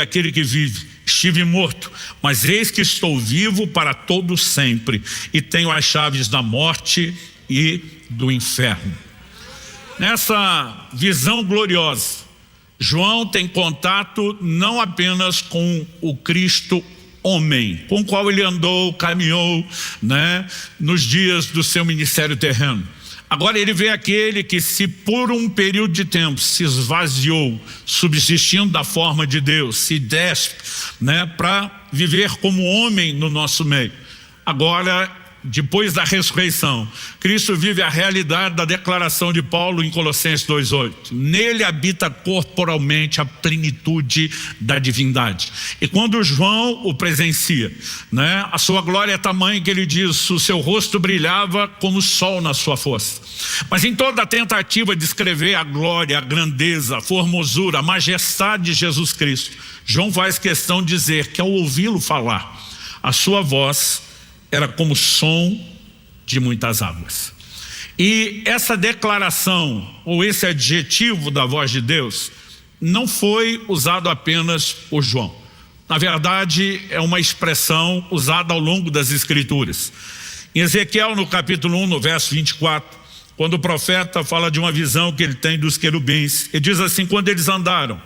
aquele que vive. Estive morto, mas eis que estou vivo para todo sempre e tenho as chaves da morte e do inferno. Nessa visão gloriosa, João tem contato não apenas com o Cristo homem, com o qual ele andou, caminhou, nos dias do seu ministério terreno. Agora ele vê aquele que, se por um período de tempo se esvaziou, subsistindo da forma de Deus, se despe, para viver como homem no nosso meio. Agora, depois da ressurreição, Cristo vive a realidade da declaração de Paulo em Colossenses 2:8. Nele habita corporalmente a plenitude da divindade. E quando João o presencia, a sua glória é tamanha que ele diz: o seu rosto brilhava como o sol na sua força. Mas em toda a tentativa de descrever a glória, a grandeza, a formosura, a majestade de Jesus Cristo, João faz questão de dizer que, ao ouvi-lo falar, a sua voz era como o som de muitas águas. E essa declaração, ou esse adjetivo da voz de Deus, não foi usado apenas por João. Na verdade, é uma expressão usada ao longo das Escrituras. Em Ezequiel, no capítulo 1, no verso 24, quando o profeta fala de uma visão que ele tem dos querubins, ele diz assim: quando eles andaram,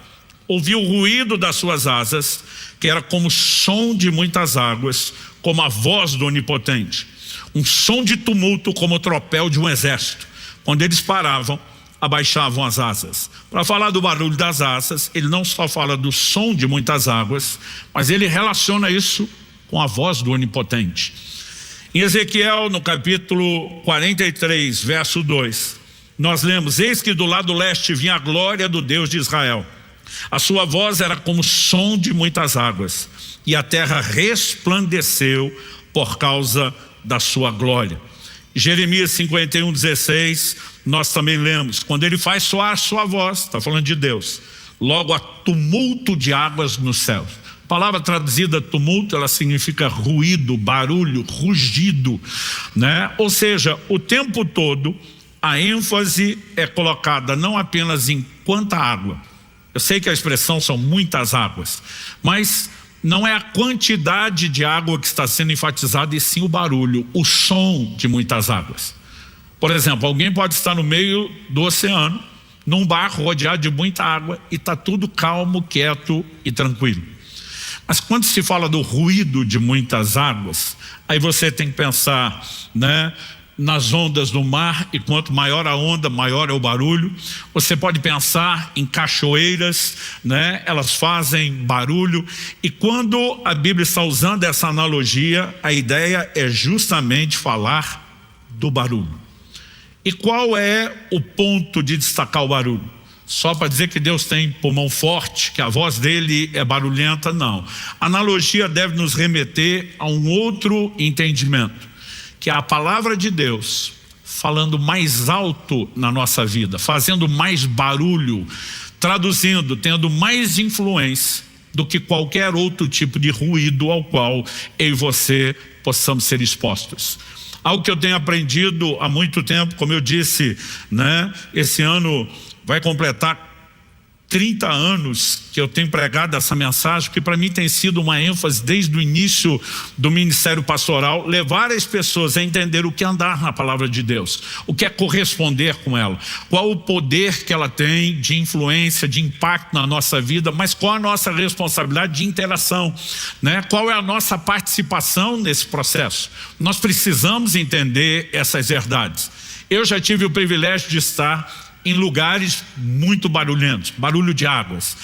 ouvi o ruído das suas asas, que era como o som de muitas águas, como a voz do Onipotente, um som de tumulto como o tropel de um exército. Quando eles paravam, abaixavam as asas. Para falar do barulho das asas, ele não só fala do som de muitas águas, mas ele relaciona isso com a voz do Onipotente. Em Ezequiel, no capítulo 43, verso 2, nós lemos: eis que do lado leste vinha a glória do Deus de Israel. A sua voz era como o som de muitas águas, e a terra resplandeceu por causa da sua glória. Jeremias 51:16, nós também lemos: quando ele faz soar a sua voz, está falando de Deus, logo há tumulto de águas nos céus. A palavra traduzida tumulto, ela significa ruído, barulho, rugido, Ou seja, o tempo todo a ênfase é colocada não apenas em quanta água. Eu sei que a expressão são muitas águas, mas não é a quantidade de água que está sendo enfatizada, e sim o barulho, o som de muitas águas. Por exemplo, alguém pode estar no meio do oceano, num barco rodeado de muita água, e está tudo calmo, quieto e tranquilo. Mas quando se fala do ruído de muitas águas, aí você tem que pensar, nas ondas do mar, e quanto maior a onda, maior é o barulho. Você pode pensar em cachoeiras, elas fazem barulho, e quando a Bíblia está usando essa analogia, a ideia é justamente falar do barulho. E qual é o ponto de destacar o barulho? Só para dizer que Deus tem pulmão forte, que a voz dele é barulhenta? Não. A analogia deve nos remeter a um outro entendimento, que é a palavra de Deus falando mais alto na nossa vida, fazendo mais barulho, traduzindo, tendo mais influência do que qualquer outro tipo de ruído ao qual eu e você possamos ser expostos. Algo que eu tenho aprendido há muito tempo, como eu disse, esse ano vai completar 30 anos que eu tenho pregado essa mensagem, que para mim tem sido uma ênfase desde o início do ministério pastoral, levar as pessoas a entender o que é andar na palavra de Deus, o que é corresponder com ela, qual o poder que ela tem de influência, de impacto na nossa vida, mas qual a nossa responsabilidade de interação, qual é a nossa participação nesse processo. Nós precisamos entender essas verdades. Eu já tive o privilégio de estar em lugares muito barulhentos, barulho de águas,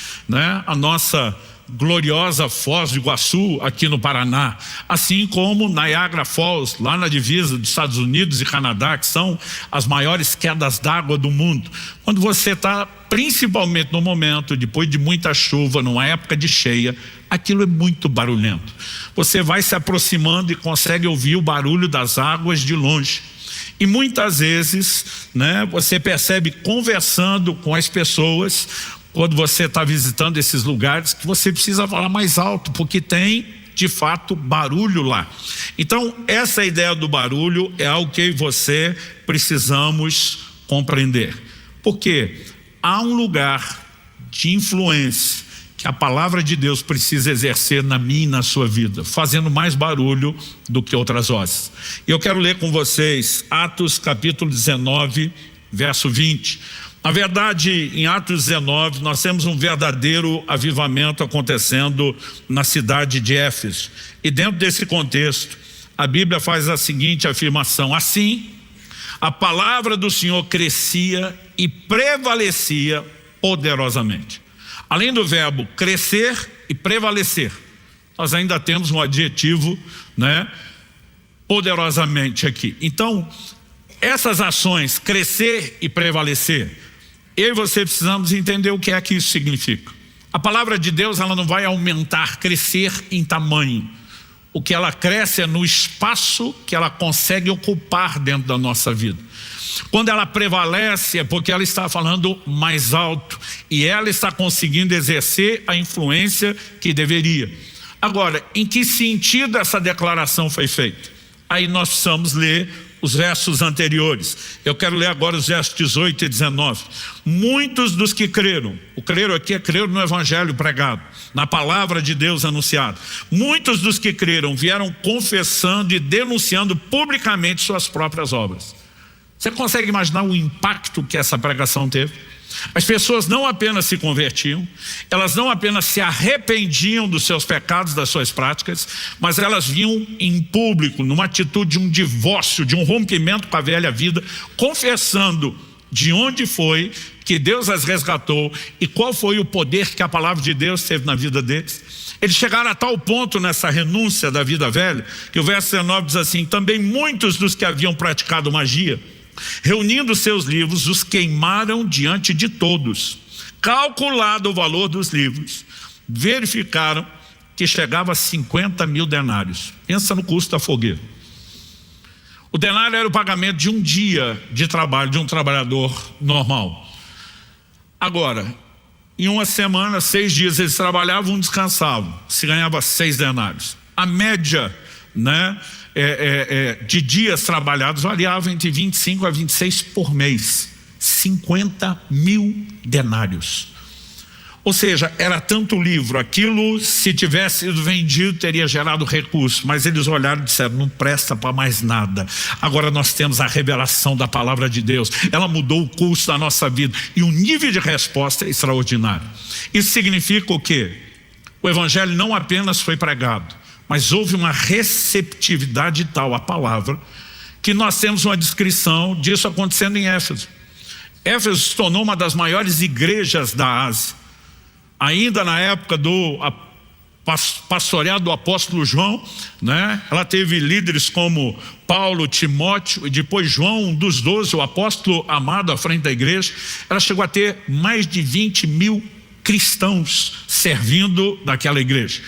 a nossa gloriosa Foz do Iguaçu aqui no Paraná, assim como Niagara Falls, lá na divisa dos Estados Unidos e Canadá, que são as maiores quedas d'água do mundo. Quando você está, principalmente no momento, depois de muita chuva, numa época de cheia, aquilo é muito barulhento. Você vai se aproximando e consegue ouvir o barulho das águas de longe. E muitas vezes, você percebe conversando com as pessoas, quando você está visitando esses lugares, que você precisa falar mais alto, porque tem, de fato, barulho lá. Então, essa ideia do barulho é algo que eu e você precisamos compreender. Porque há um lugar de influência que a palavra de Deus precisa exercer na minha e na sua vida, fazendo mais barulho do que outras vozes. E eu quero ler com vocês Atos capítulo 19, verso 20. Na verdade, em Atos 19, nós temos um verdadeiro avivamento acontecendo na cidade de Éfeso. E dentro desse contexto, a Bíblia faz a seguinte afirmação: assim, a palavra do Senhor crescia e prevalecia poderosamente. Além do verbo crescer e prevalecer, nós ainda temos um adjetivo, poderosamente aqui. Então, essas ações, crescer e prevalecer, eu e você precisamos entender o que é que isso significa. A palavra de Deus, ela não vai aumentar, crescer em tamanho. O que ela cresce é no espaço que ela consegue ocupar dentro da nossa vida. Quando ela prevalece é porque ela está falando mais alto e ela está conseguindo exercer a influência que deveria. Agora, em que sentido essa declaração foi feita? Aí nós precisamos ler os versos anteriores. Eu quero ler agora os versos 18 e 19. Muitos dos que creram, o crer aqui é crer no evangelho pregado, na palavra de Deus anunciada. Muitos dos que creram vieram confessando e denunciando publicamente suas próprias obras. Você consegue imaginar o impacto que essa pregação teve? As pessoas não apenas se convertiam, elas não apenas se arrependiam dos seus pecados, das suas práticas, mas elas vinham em público, numa atitude de um divórcio, de um rompimento com a velha vida, confessando de onde foi que Deus as resgatou e qual foi o poder que a palavra de Deus teve na vida deles. Eles chegaram a tal ponto nessa renúncia da vida velha, que o verso 19 diz assim: também muitos dos que haviam praticado magia, reunindo seus livros, os queimaram diante de todos. Calculado o valor dos livros, verificaram que chegava a 50 mil denários. Pensa no custo da fogueira. O denário era o pagamento de um dia de trabalho de um trabalhador normal. Agora, em uma semana, 6 dias eles trabalhavam, descansavam. Se ganhava 6 denários. A média, de dias trabalhados variava entre 25 a 26 por mês. 50 mil denários. Ou seja, era tanto livro, aquilo, se tivesse sido vendido, teria gerado recurso, mas eles olharam e disseram: não presta para mais nada. Agora nós temos a revelação da palavra de Deus, ela mudou o curso da nossa vida, e o nível de resposta é extraordinário. Isso significa o quê? O evangelho não apenas foi pregado, mas houve uma receptividade tal à palavra, que nós temos uma descrição disso acontecendo em Éfeso. Éfeso se tornou uma das maiores igrejas da Ásia. Ainda na época do pastoreado do apóstolo João, ela teve líderes como Paulo, Timóteo e depois João, um dos 12, o apóstolo amado à frente da igreja. Ela chegou a ter mais de 20 mil cristãos servindo naquela igreja.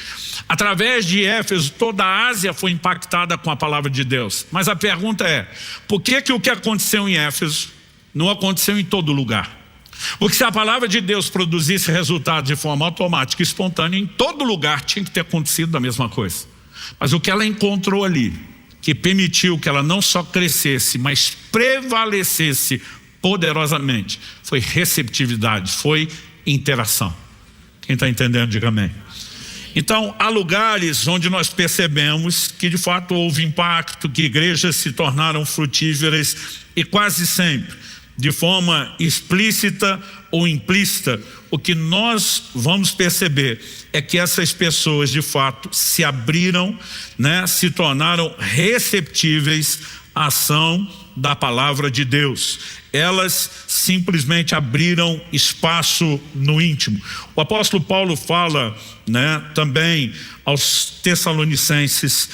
Através de Éfeso, toda a Ásia foi impactada com a palavra de Deus. Mas a pergunta é: por que o que aconteceu em Éfeso não aconteceu em todo lugar? Porque se a palavra de Deus produzisse resultados de forma automática e espontânea, em todo lugar tinha que ter acontecido a mesma coisa. Mas o que ela encontrou ali, que permitiu que ela não só crescesse, mas prevalecesse poderosamente, foi receptividade, foi interação. Quem está entendendo, diga amém. Então, há lugares onde nós percebemos que de fato houve impacto, que igrejas se tornaram frutíferas, e quase sempre, de forma explícita ou implícita, o que nós vamos perceber é que essas pessoas de fato se abriram, se tornaram receptíveis à ação da palavra de Deus. Elas simplesmente abriram espaço no íntimo. O apóstolo Paulo fala, também aos Tessalonicenses,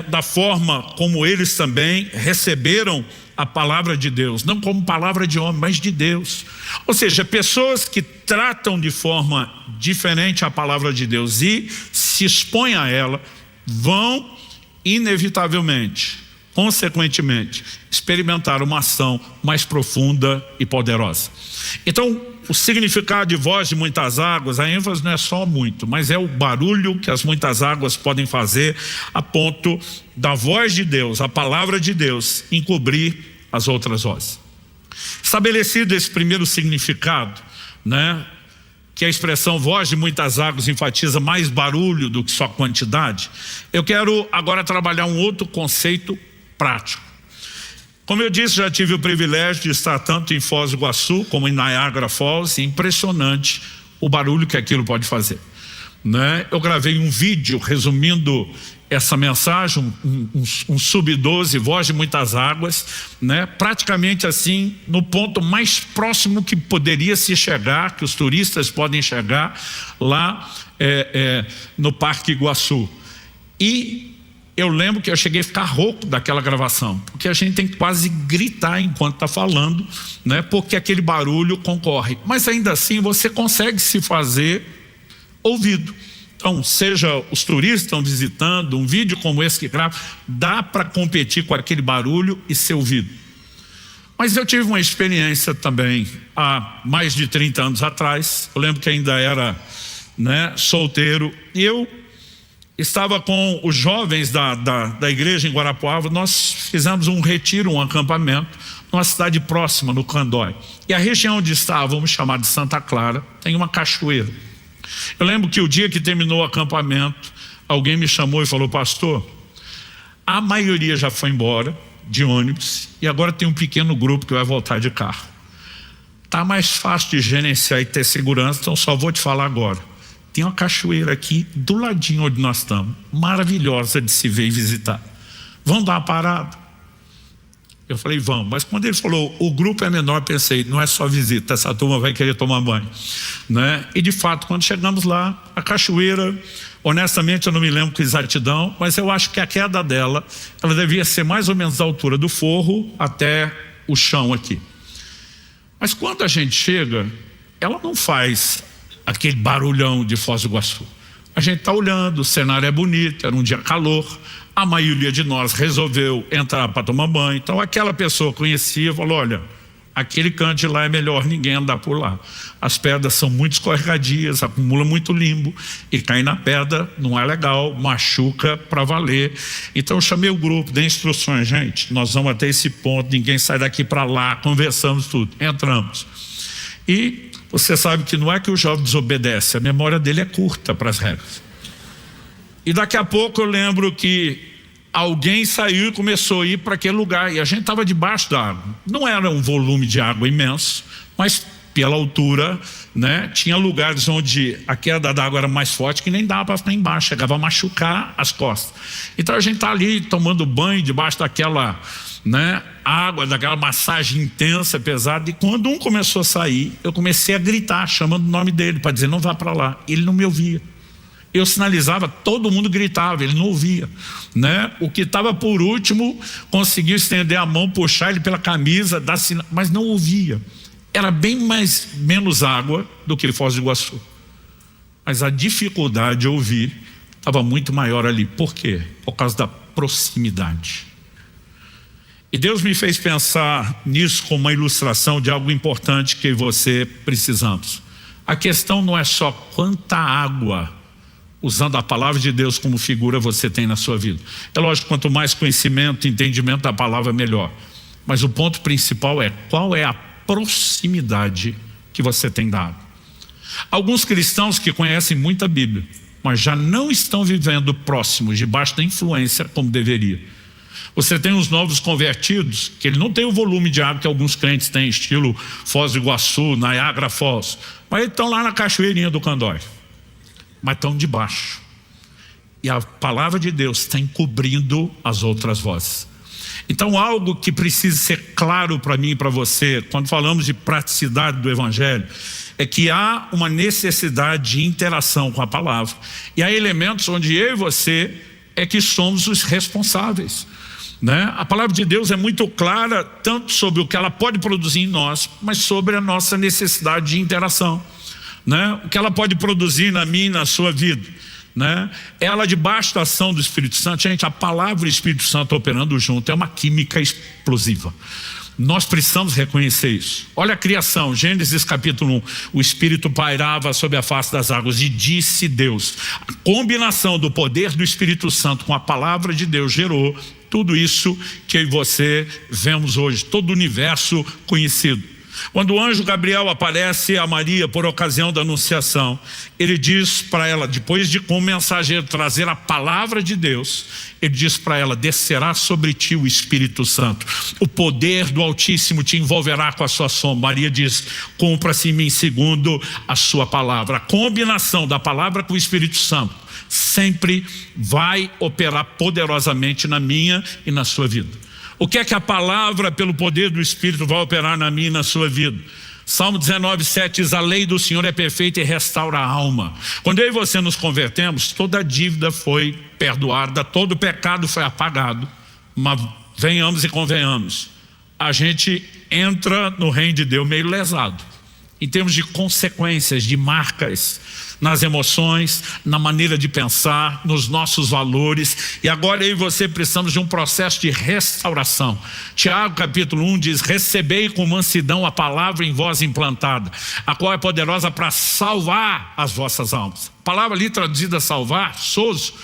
da forma como eles também receberam a palavra de Deus, não como palavra de homem, mas de Deus. Ou seja, pessoas que tratam de forma diferente a palavra de Deus e se expõem a ela, vão inevitavelmente, consequentemente, experimentar uma ação mais profunda e poderosa. Então, o significado de voz de muitas águas, a ênfase não é só muito, mas é o barulho que as muitas águas podem fazer a ponto da voz de Deus, a palavra de Deus, encobrir as outras vozes. Estabelecido esse primeiro significado, que a expressão voz de muitas águas enfatiza mais barulho do que só quantidade, eu quero agora trabalhar um outro conceito prático. Como eu disse, já tive o privilégio de estar tanto em Foz do Iguaçu como em Niagara Falls, e impressionante o barulho que aquilo pode fazer, né? Eu gravei um vídeo resumindo essa mensagem, um sub-12, voz de muitas águas, né? Praticamente assim, no ponto mais próximo que poderia se chegar, que os turistas podem chegar, lá no Parque Iguaçu. E eu lembro que eu cheguei a ficar rouco daquela gravação, porque a gente tem que quase gritar enquanto está falando, né? Porque aquele barulho concorre. Mas ainda assim você consegue se fazer ouvido. Então, seja os turistas estão visitando, um vídeo como esse que grava, dá para competir com aquele barulho e ser ouvido. Mas eu tive uma experiência também há mais de 30 anos atrás. Eu lembro que ainda era, né, solteiro, e eu estava com os jovens da igreja em Guarapuava. Nós fizemos um retiro, um acampamento numa cidade próxima, no Candói. E a região onde estávamos, chamada de Santa Clara, tem uma cachoeira. Eu lembro que o dia que terminou o acampamento, alguém me chamou e falou: pastor, a maioria já foi embora de ônibus e agora tem um pequeno grupo que vai voltar de carro. Está mais fácil de gerenciar e ter segurança, então só vou te falar agora. Tem uma cachoeira aqui do ladinho onde nós estamos, maravilhosa de se ver e visitar. Vamos dar uma parada? Eu falei, vamos. Mas quando ele falou, o grupo é menor, pensei, não é só visita, essa turma vai querer tomar banho, né? E de fato, quando chegamos lá, a cachoeira, honestamente eu não me lembro com exatidão, mas eu acho que a queda dela, ela devia ser mais ou menos da altura do forro até o chão aqui. Mas quando a gente chega, ela não faz aquele barulhão de Foz do Iguaçu. A gente está olhando, o cenário é bonito, era um dia calor, a maioria de nós resolveu entrar para tomar banho. Então aquela pessoa conhecia, falou, olha, aquele canto de lá é melhor ninguém andar por lá. As pedras são muito escorregadias, acumula muito limbo, e cair na pedra não é legal, machuca para valer. Então eu chamei o grupo, dei instruções, gente, nós vamos até esse ponto, ninguém sai daqui para lá, conversamos tudo, entramos. E você sabe que não é que o jovem desobedece, a memória dele é curta para as regras. E daqui a pouco eu lembro que alguém saiu e começou a ir para aquele lugar, e a gente estava debaixo da água. Não era um volume de água imenso, mas pela altura, né, tinha lugares onde a queda da água era mais forte, que nem dava para ficar embaixo, chegava a machucar as costas. Então a gente está ali tomando banho debaixo daquela, né, água, daquela massagem intensa, pesada, e quando um começou a sair, eu comecei a gritar, chamando o nome dele, para dizer, não vá para lá. Ele não me ouvia. Eu sinalizava, todo mundo gritava, ele não ouvia, né? O que estava por último conseguiu estender a mão, puxar ele pela camisa, dar sinal, mas não ouvia. Era bem menos água do que Foz do Iguaçu, mas a dificuldade de ouvir estava muito maior ali. Por quê? Por causa da proximidade. E Deus me fez pensar nisso como uma ilustração de algo importante que você precisamos. A questão não é só quanta água, usando a palavra de Deus como figura, você tem na sua vida. É lógico, quanto mais conhecimento, entendimento da palavra, melhor. Mas o ponto principal é, qual é a proximidade que você tem da água? Alguns cristãos que conhecem muita Bíblia, mas já não estão vivendo próximos, debaixo da influência como deveria. Você tem os novos convertidos, que ele não tem o volume de água que alguns crentes têm, estilo Foz do Iguaçu, Niagara Falls, mas eles estão lá na cachoeirinha do Candói, mas estão debaixo. E a palavra de Deus está encobrindo as outras vozes. Então algo que precisa ser claro para mim e para você, quando falamos de praticidade do Evangelho, é que há uma necessidade de interação com a palavra. E há elementos onde eu e você é que somos os responsáveis, né? A palavra de Deus é muito clara, tanto sobre o que ela pode produzir em nós, mas sobre a nossa necessidade de interação, né? O que ela pode produzir na minha e na sua vida, né? Ela debaixo da ação do Espírito Santo, gente, a palavra e o Espírito Santo operando junto é uma química explosiva. Nós precisamos reconhecer isso. Olha a criação, Gênesis capítulo 1, o Espírito pairava sobre a face das águas e disse Deus. A combinação do poder do Espírito Santo com a palavra de Deus gerou tudo isso que eu e você vemos hoje, todo o universo conhecido. Quando o anjo Gabriel aparece a Maria por ocasião da anunciação, ele diz para ela, depois de com o mensageiro trazer a palavra de Deus, ele diz para ela: descerá sobre ti o Espírito Santo, o poder do Altíssimo te envolverá com a sua sombra. Maria diz: cumpra-se em mim segundo a sua palavra. A combinação da palavra com o Espírito Santo sempre vai operar poderosamente na minha e na sua vida. O que é que a palavra, pelo poder do Espírito, vai operar na minha e na sua vida? Salmo 19:7 diz: a lei do Senhor é perfeita e restaura a alma. Quando eu e você nos convertemos, toda a dívida foi perdoada, todo o pecado foi apagado. Mas venhamos e convenhamos, a gente entra no reino de Deus meio lesado, em termos de consequências, de marcas, nas emoções, na maneira de pensar, nos nossos valores. E agora eu e você precisamos de um processo de restauração. Tiago capítulo 1 diz: recebei com mansidão a palavra em vós implantada, a qual é poderosa para salvar as vossas almas. A palavra ali traduzida salvar, sozo,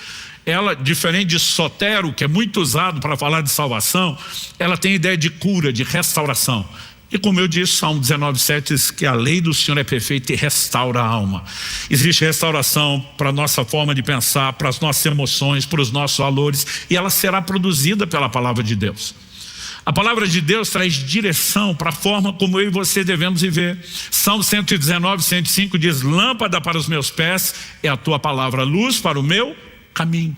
ela, diferente de sotero, que é muito usado para falar de salvação, ela tem ideia de cura, de restauração. E como eu disse, Salmo 19:7 diz que a lei do Senhor é perfeita e restaura a alma. Existe restauração para a nossa forma de pensar, para as nossas emoções, para os nossos valores, e ela será produzida pela palavra de Deus. A palavra de Deus traz direção para a forma como eu e você devemos viver. Salmo 119:105 diz: lâmpada para os meus pés é a tua palavra, luz para o meu caminho.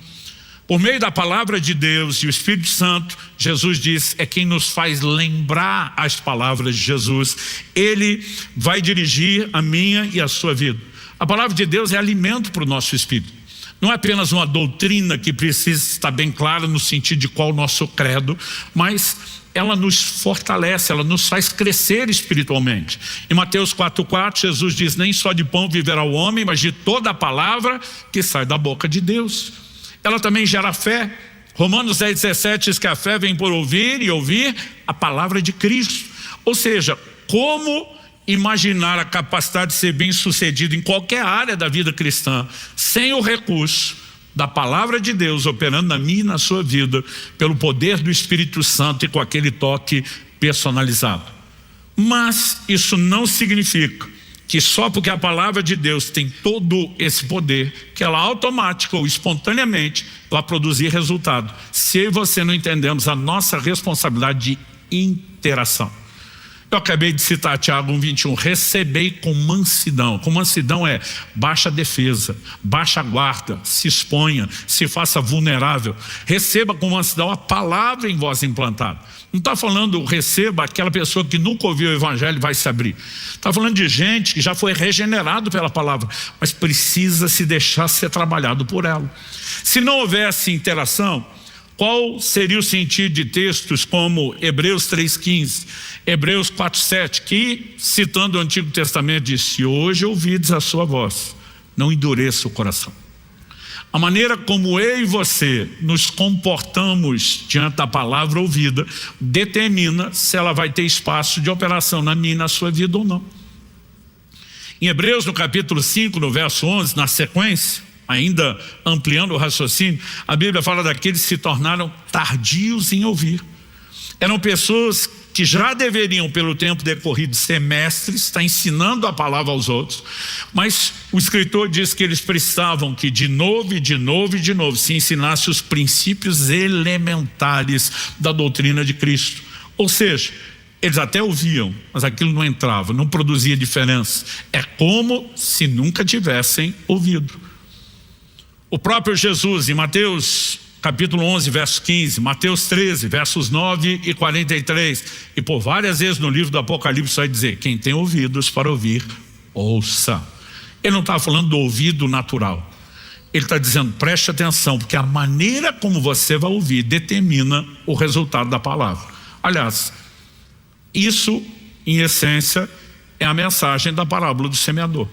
Por meio da palavra de Deus e o Espírito Santo, Jesus diz, é quem nos faz lembrar as palavras de Jesus. Ele vai dirigir a minha e a sua vida. A palavra de Deus é alimento para o nosso espírito. Não é apenas uma doutrina que precisa estar bem clara no sentido de qual o nosso credo, mas ela nos fortalece, ela nos faz crescer espiritualmente. Em Mateus 4:4, Jesus diz: nem só de pão viverá o homem, mas de toda a palavra que sai da boca de Deus. Ela também gera fé. Romanos 10:17 diz que a fé vem por ouvir e ouvir a palavra de Cristo. Ou seja, como imaginar a capacidade de ser bem sucedido em qualquer área da vida cristã sem o recurso da palavra de Deus operando na minha e na sua vida, pelo poder do Espírito Santo e com aquele toque personalizado? Mas isso não significa que só porque a palavra de Deus tem todo esse poder, que ela automática ou espontaneamente vai produzir resultado, se eu e você não entendemos a nossa responsabilidade de interação. Eu acabei de citar Tiago 1:21, recebei com mansidão. Com mansidão é baixa defesa, baixa guarda, se exponha, se faça vulnerável. Receba com mansidão a palavra em vós implantada. Não está falando receba aquela pessoa que nunca ouviu o evangelho e vai se abrir. Está falando de gente que já foi regenerado pela palavra, mas precisa se deixar ser trabalhado por ela. Se não houvesse interação, qual seria o sentido de textos como Hebreus 3:15, Hebreus 4:7, que, citando o Antigo Testamento, diz: se hoje ouvides a sua voz, não endureça o coração. A maneira como eu e você nos comportamos diante da palavra ouvida determina se ela vai ter espaço de operação na minha e na sua vida ou não. Em Hebreus, no capítulo 5, no verso 11, na sequência, ainda ampliando o raciocínio, a Bíblia fala daqueles que se tornaram tardios em ouvir. Eram pessoas que já deveriam, pelo tempo decorrido, ser mestres, estar ensinando a palavra aos outros, mas o escritor diz que eles precisavam que de novo e de novo e de novo se ensinasse os princípios elementares da doutrina de Cristo. Ou seja, eles até ouviam, mas aquilo não entrava, não produzia diferença. É como se nunca tivessem ouvido. O próprio Jesus, em Mateus capítulo 11, verso 15, Mateus 13, versos 9 e 43, e por várias vezes no livro do Apocalipse vai dizer: quem tem ouvidos para ouvir, ouça. Ele não está falando do ouvido natural. Ele está dizendo: preste atenção, porque a maneira como você vai ouvir determina o resultado da palavra. Aliás, isso, em essência, é a mensagem da parábola do semeador.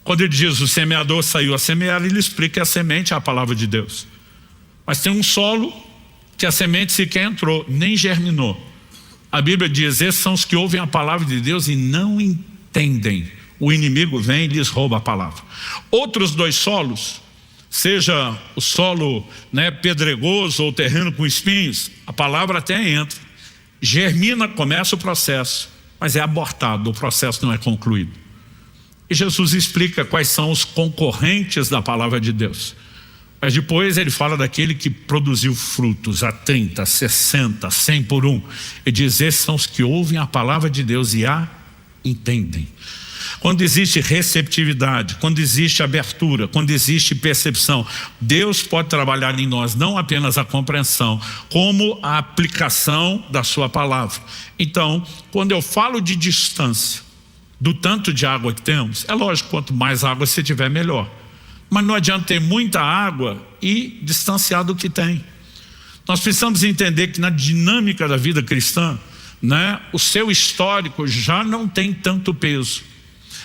Quando ele diz o semeador saiu a semear, ele explica que a semente é a palavra de Deus. Mas tem um solo que a semente sequer entrou, nem germinou. A Bíblia diz: esses são os que ouvem a palavra de Deus e não entendem. O inimigo vem e lhes rouba a palavra. Outros dois solos, seja o solo pedregoso ou terreno com espinhos, a palavra até entra, germina, começa o processo, mas é abortado, o processo não é concluído. E Jesus explica quais são os concorrentes da palavra de Deus. Mas depois ele fala daquele que produziu frutos a 30, 60, 100 por um. Ele diz, esses são os que ouvem a palavra de Deus e a entendem. Quando existe receptividade, quando existe abertura, quando existe percepção, Deus pode trabalhar em nós não apenas a compreensão, como a aplicação da sua palavra. Então, quando eu falo de distância, do tanto de água que temos, é lógico, quanto mais água você tiver, melhor. Mas não adianta ter muita água e distanciar do que tem. Nós precisamos entender que na dinâmica da vida cristã, o seu histórico já não tem tanto peso.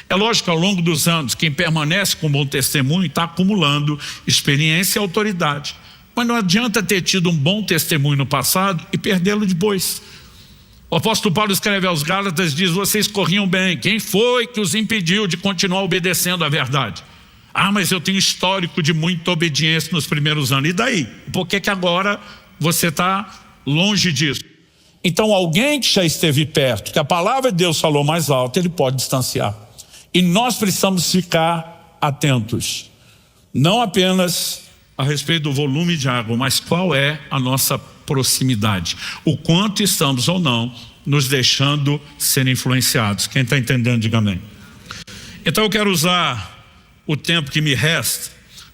É lógico que ao longo dos anos, quem permanece com bom testemunho está acumulando experiência e autoridade. Mas não adianta ter tido um bom testemunho no passado e perdê-lo depois. O apóstolo Paulo escreve aos Gálatas, diz, vocês corriam bem. Quem foi que os impediu de continuar obedecendo à verdade? Ah, mas eu tenho histórico de muita obediência nos primeiros anos. E daí? Por que agora você está longe disso? Então alguém que já esteve perto, que a palavra de Deus falou mais alto, ele pode distanciar. E nós precisamos ficar atentos. Não apenas a respeito do volume de água, mas qual é a nossa proximidade. O quanto estamos ou não nos deixando ser influenciados. Quem está entendendo, diga amém. Então eu quero usar o tempo que me resta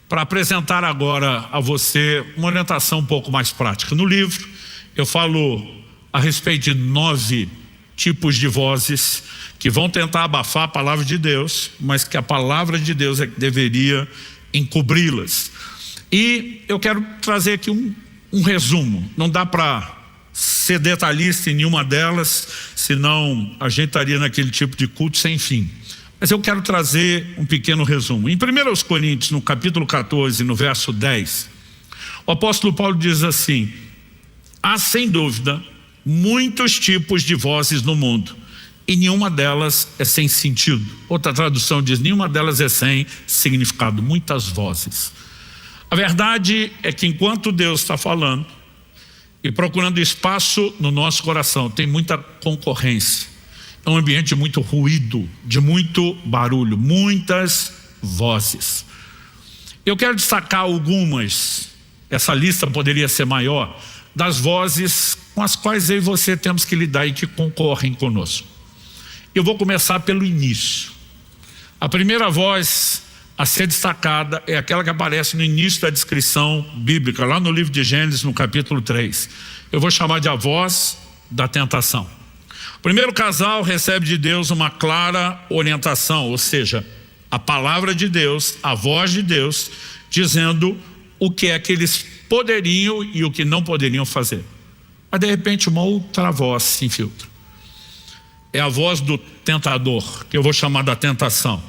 para apresentar agora a você uma orientação um pouco mais prática. No livro eu falo a respeito de 9 tipos de vozes que vão tentar abafar a palavra de Deus, mas que a palavra de Deus é que deveria encobri-las. E eu quero trazer aqui um resumo. Não dá para ser detalhista em nenhuma delas, senão a gente estaria naquele tipo de culto sem fim. Mas eu quero trazer um pequeno resumo. Em 1 Coríntios, no capítulo 14, no verso 10, o apóstolo Paulo diz assim, há sem dúvida muitos tipos de vozes no mundo, e nenhuma delas é sem sentido. Outra tradução diz, nenhuma delas é sem significado, muitas vozes. A verdade é que enquanto Deus está falando e procurando espaço no nosso coração, tem muita concorrência. É um ambiente de muito ruído, de muito barulho, muitas vozes. Eu quero destacar algumas, essa lista poderia ser maior, das vozes com as quais eu e você temos que lidar e que concorrem conosco. Eu vou começar pelo início. A primeira voz a ser destacada é aquela que aparece no início da descrição bíblica, lá no livro de Gênesis, no capítulo 3. Eu vou chamar de a voz da tentação. O primeiro casal recebe de Deus uma clara orientação, ou seja, a palavra de Deus, a voz de Deus, dizendo o que é que eles poderiam e o que não poderiam fazer. Mas de repente uma outra voz se infiltra. É a voz do tentador, que eu vou chamar da tentação.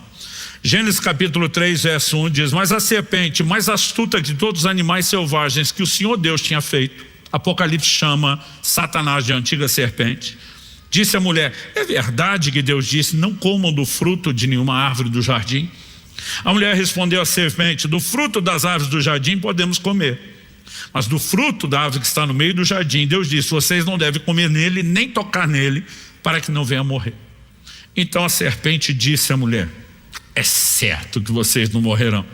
Gênesis capítulo 3, verso 1 diz, mas a serpente mais astuta de todos os animais selvagens que o Senhor Deus tinha feito, Apocalipse chama Satanás de antiga serpente, disse a mulher, é verdade que Deus disse, não comam do fruto de nenhuma árvore do jardim? A mulher respondeu à serpente, do fruto das árvores do jardim podemos comer, mas do fruto da árvore que está no meio do jardim, Deus disse, vocês não devem comer nele, nem tocar nele, para que não venha morrer. Então a serpente disse à mulher, é certo que vocês não morrerão,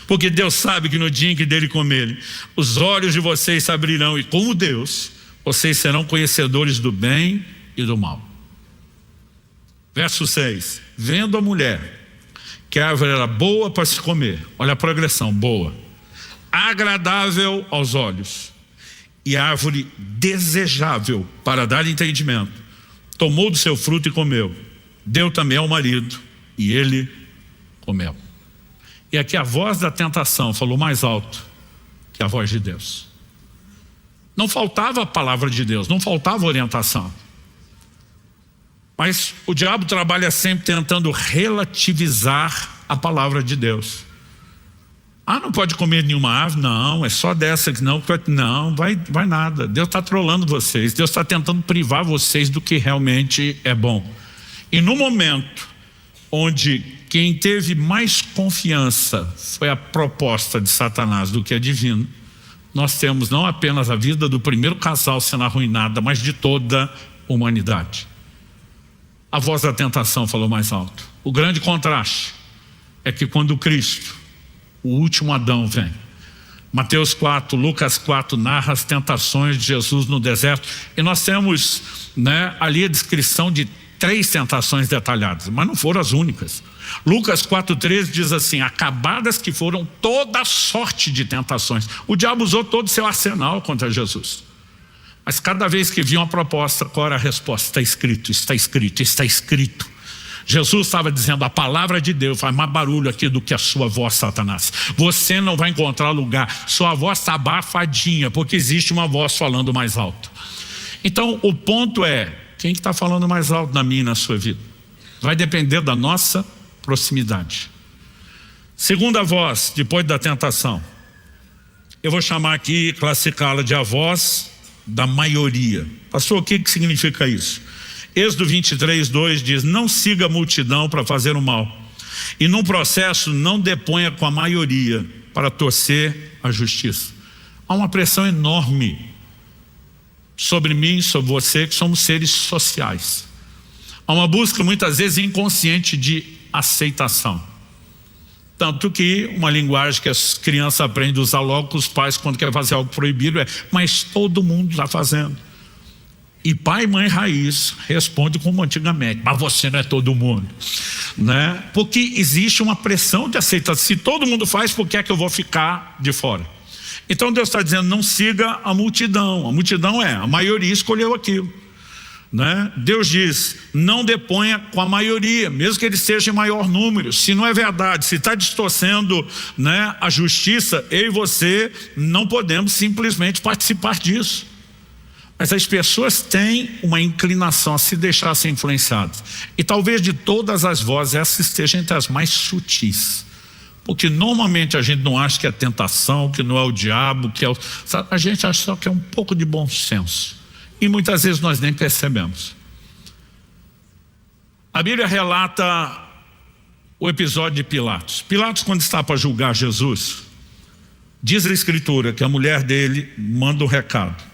porque Deus sabe que no dia em que dele comerem, os olhos de vocês se abrirão e como Deus, vocês serão conhecedores do bem e do mal. Verso 6, vendo a mulher que a árvore era boa para se comer, olha a progressão, boa, agradável aos olhos e árvore desejável para dar entendimento, tomou do seu fruto e comeu, deu também ao marido e ele comeu. E aqui a voz da tentação falou mais alto que a voz de Deus. Não faltava a palavra de Deus, não faltava orientação. Mas o diabo trabalha sempre tentando relativizar a palavra de Deus. Ah, não pode comer nenhuma árvore? Não, é só dessa que não. Não, vai nada. Deus está trolando vocês. Deus está tentando privar vocês do que realmente é bom. E no momento onde quem teve mais confiança foi a proposta de Satanás do que a divina, nós temos não apenas a vida do primeiro casal sendo arruinada, mas de toda a humanidade. a voz da tentação falou mais alto. O grande contraste é que quando Cristo, o último Adão, vem, Mateus 4, Lucas 4 narra as tentações de Jesus no deserto, e nós temos, ali a descrição de 3 tentações detalhadas, mas não foram as únicas. Lucas 4,13 diz assim: acabadas que foram toda sorte de tentações. O diabo usou todo o seu arsenal contra Jesus, mas cada vez que via uma proposta, qual era a resposta? Está escrito, está escrito, está escrito. Jesus estava dizendo: a palavra de Deus faz mais barulho aqui do que a sua voz, Satanás. Você não vai encontrar lugar, sua voz está abafadinha, porque existe uma voz falando mais alto. Então o ponto é, quem que está falando mais alto na minha e na sua vida? Vai depender da nossa proximidade. Segunda voz, depois da tentação, eu vou chamar aqui, classificá-la de a voz da maioria. Pastor, o que significa isso? Êxodo 23, 2 diz: não siga a multidão para fazer o mal, e num processo não deponha com a maioria para torcer a justiça. Há uma pressão enorme sobre mim, sobre você, que somos seres sociais. Há uma busca muitas vezes inconsciente de aceitação. Tanto que uma linguagem que as crianças aprendem a usar logo com os pais quando querem fazer algo proibido é: mas todo mundo está fazendo. E pai e mãe raiz responde como antigamente: mas você não é todo mundo, Porque existe uma pressão de aceitação. Se todo mundo faz, por que é que eu vou ficar de fora? Então Deus está dizendo: não siga a multidão. A multidão a maioria escolheu aquilo, Deus diz: não deponha com a maioria, mesmo que ele esteja em maior número. Se não é verdade, se está distorcendo, a justiça, eu e você não podemos simplesmente participar disso. Mas as pessoas têm uma inclinação a se deixar ser influenciadas, e talvez de todas as vozes essa esteja entre as mais sutis, porque normalmente a gente não acha que é tentação, que não é o diabo, a gente acha só que é um pouco de bom senso, e muitas vezes nós nem percebemos. A Bíblia relata o episódio de Pilatos. Pilatos, quando está para julgar Jesus, diz a Escritura que a mulher dele manda um recado.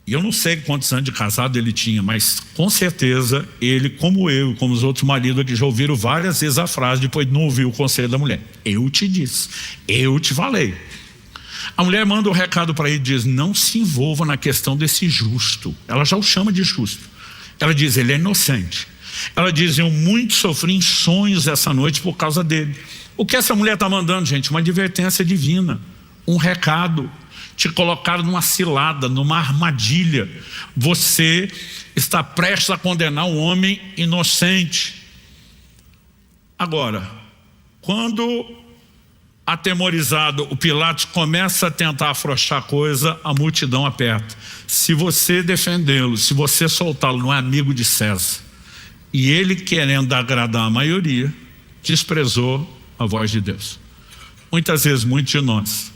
E eu não sei quantos anos de casado ele tinha, mas com certeza ele, como eu, como os outros maridos aqui, já ouviram várias vezes a frase, depois não ouviu o conselho da mulher: eu te disse, eu te falei. A mulher manda um recado para ele e diz: não se envolva na questão desse justo. Ela já o chama de justo. Ela diz: ele é inocente. Ela diz: eu muito sofri em sonhos essa noite por causa dele. O que essa mulher está mandando, gente? Uma advertência divina, um recado. Te colocaram numa cilada, numa armadilha. Você está prestes a condenar um homem inocente. Agora, quando atemorizado o Pilatos começa a tentar afrouxar a coisa, a multidão aperta. Se você defendê-lo, se você soltá-lo, não é amigo de César. E ele, querendo agradar a maioria, desprezou a voz de Deus. Muitas vezes, muitos de nós,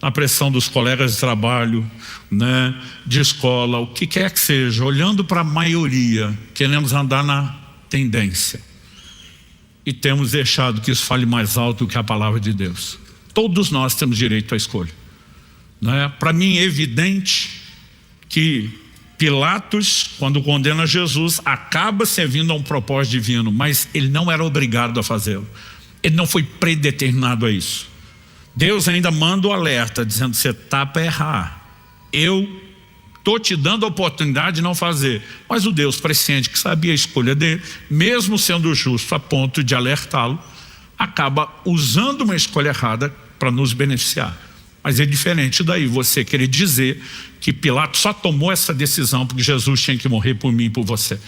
a pressão dos colegas de trabalho, de escola, o que quer que seja, olhando para a maioria, queremos andar na tendência. E temos deixado que isso fale mais alto do que a palavra de Deus. Todos nós temos direito à escolha. Para mim é evidente que Pilatos, quando condena Jesus, acaba servindo a um propósito divino, mas ele não era obrigado a fazê-lo. Ele não foi predeterminado a isso. Deus ainda manda o alerta, dizendo: você está para errar. Eu estou te dando a oportunidade de não fazer. Mas o Deus presciente, que sabia a escolha dele, mesmo sendo justo a ponto de alertá-lo, acaba usando uma escolha errada para nos beneficiar. Mas é diferente daí você querer dizer que Pilatos só tomou essa decisão porque Jesus tinha que morrer por mim e por você.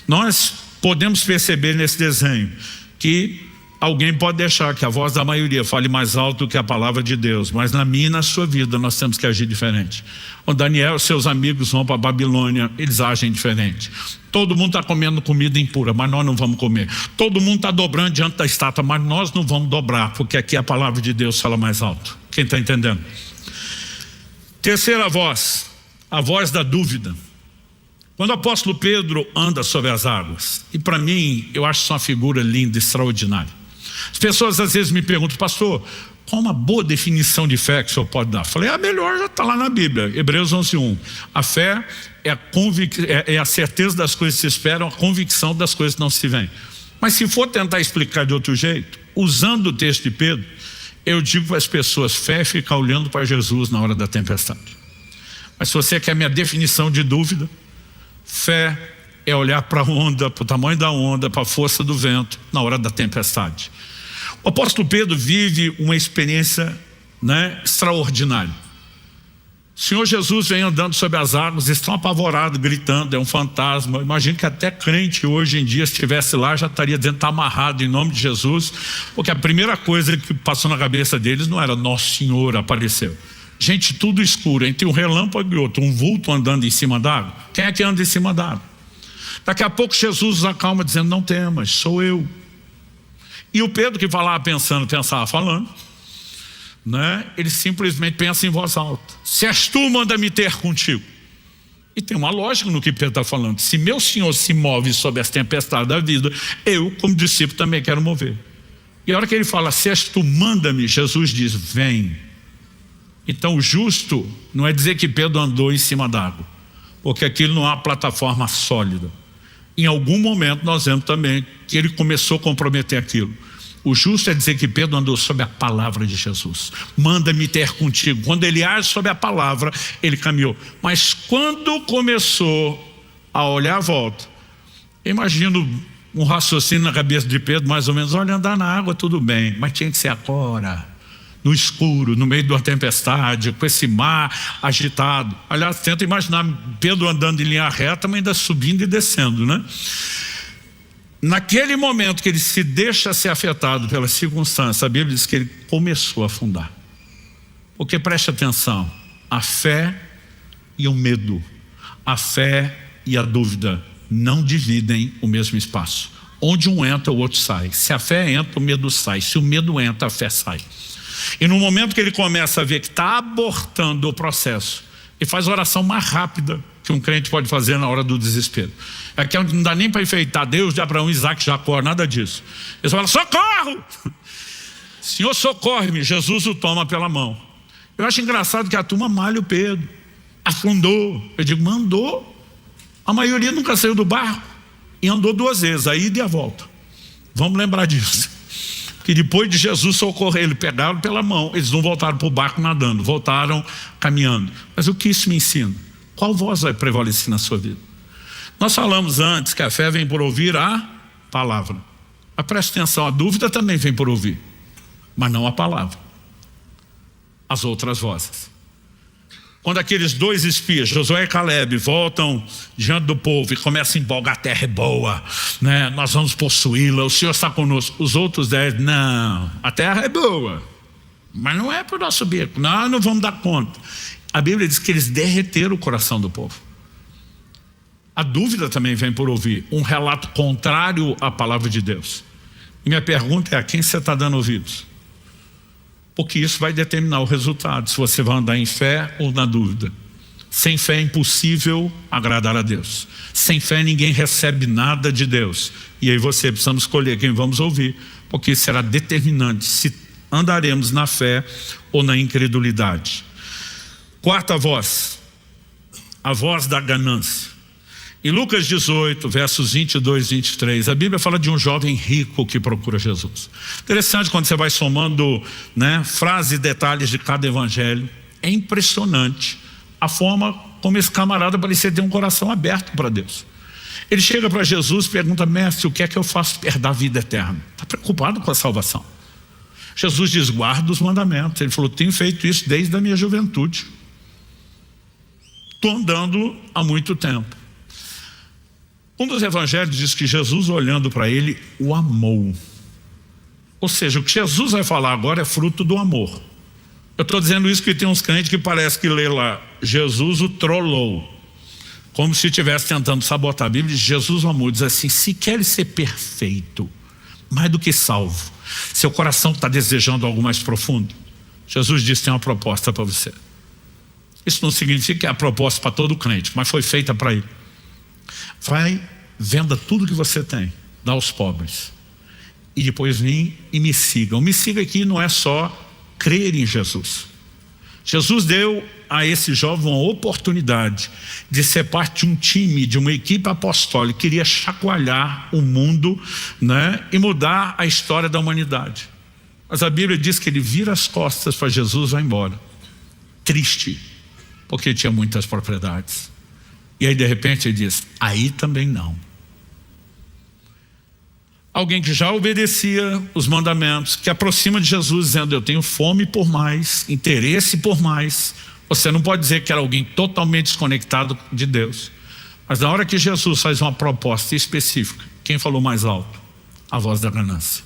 Nós podemos perceber nesse desenho que alguém pode deixar que a voz da maioria fale mais alto do que a palavra de Deus, mas na minha e na sua vida nós temos que agir diferente. O Daniel e seus amigos vão para a Babilônia, eles agem diferente. Todo mundo está comendo comida impura, mas nós não vamos comer. Todo mundo está dobrando diante da estátua, mas nós não vamos dobrar, porque aqui a palavra de Deus fala mais alto. Quem está entendendo? Terceira voz, a voz da dúvida. Quando o apóstolo Pedro anda sobre as águas, e para mim, eu acho isso uma figura linda, extraordinária. As pessoas às vezes me perguntam: pastor, qual uma boa definição de fé que o senhor pode dar? Eu falei: a melhor já está lá na Bíblia, Hebreus 11:1. A fé é a certeza das coisas que se esperam, a convicção das coisas que não se veem. Mas se for tentar explicar de outro jeito, usando o texto de Pedro, eu digo para as pessoas, fé é ficar olhando para Jesus na hora da tempestade. Mas se você quer minha definição de dúvida, fé é olhar para a onda, para o tamanho da onda, para a força do vento na hora da tempestade. O apóstolo Pedro vive uma experiência, extraordinária. O Senhor Jesus vem andando sobre as águas, estão apavorados, gritando, é um fantasma. Imagino que até crente hoje em dia, se estivesse lá, já estaria dizendo, está amarrado em nome de Jesus, porque a primeira coisa que passou na cabeça deles não era Nosso Senhor apareceu. Gente, tudo escuro, entre um relâmpago e outro, um vulto andando em cima d'água. Quem é que anda em cima d'água? Daqui a pouco Jesus os acalma dizendo, não temas, sou eu. E o Pedro que falava pensava falando, ele simplesmente pensa em voz alta. Se és tu, manda-me ter contigo. E tem uma lógica no que Pedro está falando. Se meu Senhor se move sobre as tempestades da vida, eu como discípulo também quero mover. E a hora que ele fala, se és tu, manda-me, Jesus diz, vem. Então o justo não é dizer que Pedro andou em cima d'água, porque aquilo não é uma plataforma sólida. Em algum momento nós vemos também que ele começou a comprometer aquilo. O justo é dizer que Pedro andou sob a palavra de Jesus. Manda-me ter contigo. Quando ele age sob a palavra, ele caminhou. Mas quando começou a olhar à volta, imagino um raciocínio na cabeça de Pedro, mais ou menos, olha, andar na água tudo bem, mas tinha que ser agora. No escuro, no meio de uma tempestade, com esse mar agitado. Aliás, tenta imaginar Pedro andando em linha reta, mas ainda subindo e descendo, Naquele momento que ele se deixa ser afetado pela circunstância, a Bíblia diz que ele começou a afundar. Porque preste atenção, a fé e o medo, a fé e a dúvida não dividem o mesmo espaço. Onde um entra, o outro sai. Se a fé entra, o medo sai. Se o medo entra, a fé sai. E no momento que ele começa a ver que está abortando o processo, ele faz a oração mais rápida que um crente pode fazer na hora do desespero. É que não dá nem para enfeitar Deus de Abraão, Isaac, Jacó, nada disso. Ele fala, socorro! Senhor, socorre-me. Jesus o toma pela mão. Eu acho engraçado que a turma malha o Pedro. Afundou. Eu digo, mandou. A maioria nunca saiu do barco. E andou 2 vezes, a ida e a volta. Vamos lembrar disso. Que depois de Jesus socorrer, ele pegaram pela mão, eles não voltaram para o barco nadando, voltaram caminhando. Mas o que isso me ensina? Qual voz vai prevalecer na sua vida? Nós falamos antes que a fé vem por ouvir a palavra. Mas preste atenção, a dúvida também vem por ouvir, mas não a palavra, as outras vozes. Quando aqueles 2 espias, Josué e Caleb, voltam diante do povo e começam a empolgar, a terra é boa, nós vamos possuí-la, o Senhor está conosco. Os outros 10, não, a terra é boa, mas não é para o nosso bico, não vamos dar conta. A Bíblia diz que eles derreteram o coração do povo. A dúvida também vem por ouvir um relato contrário à palavra de Deus. E minha pergunta é, a quem você está dando ouvidos? Porque isso vai determinar o resultado, se você vai andar em fé ou na dúvida. Sem fé é impossível agradar a Deus. Sem fé ninguém recebe nada de Deus. E aí precisamos escolher quem vamos ouvir, porque isso será determinante se andaremos na fé ou na incredulidade. 4ª voz, a voz da ganância. Em Lucas 18, versos 22 e 23, a Bíblia fala de um jovem rico que procura Jesus. Interessante quando você vai somando frases e detalhes de cada evangelho. É impressionante a forma como esse camarada parecia ter um coração aberto para Deus. Ele chega para Jesus e pergunta, mestre, o que é que eu faço para herdar a vida eterna? Está preocupado com a salvação. Jesus diz, guarda os mandamentos. Ele falou, tenho feito isso desde a minha juventude. Estou andando há muito tempo. Um dos evangelhos diz que Jesus, olhando para ele, o amou. Ou seja, o que Jesus vai falar agora é fruto do amor. Eu estou dizendo isso porque tem uns crentes que parece que lê lá, Jesus o trollou, como se estivesse tentando sabotar a Bíblia. Jesus o amou, diz assim, se quer ser perfeito, mais do que salvo, seu coração está desejando algo mais profundo, Jesus disse, tem uma proposta para você. Isso não significa que é a proposta para todo crente, mas foi feita para ele. Vai, venda tudo que você tem, dá aos pobres, e depois vem e me siga. O me siga aqui não é só crer em Jesus. Jesus deu a esse jovem uma oportunidade de ser parte de um time, de uma equipe apostólica, queria chacoalhar o mundo, né, e mudar a história da humanidade. Mas a Bíblia diz que ele vira as costas para Jesus e vai embora, triste, porque tinha muitas propriedades. E aí de repente ele diz, aí também não. Alguém que já obedecia os mandamentos, que aproxima de Jesus dizendo, eu tenho fome por mais, interesse por mais. Você não pode dizer que era alguém totalmente desconectado de Deus. Mas na hora que Jesus faz uma proposta específica, quem falou mais alto? A voz da ganância.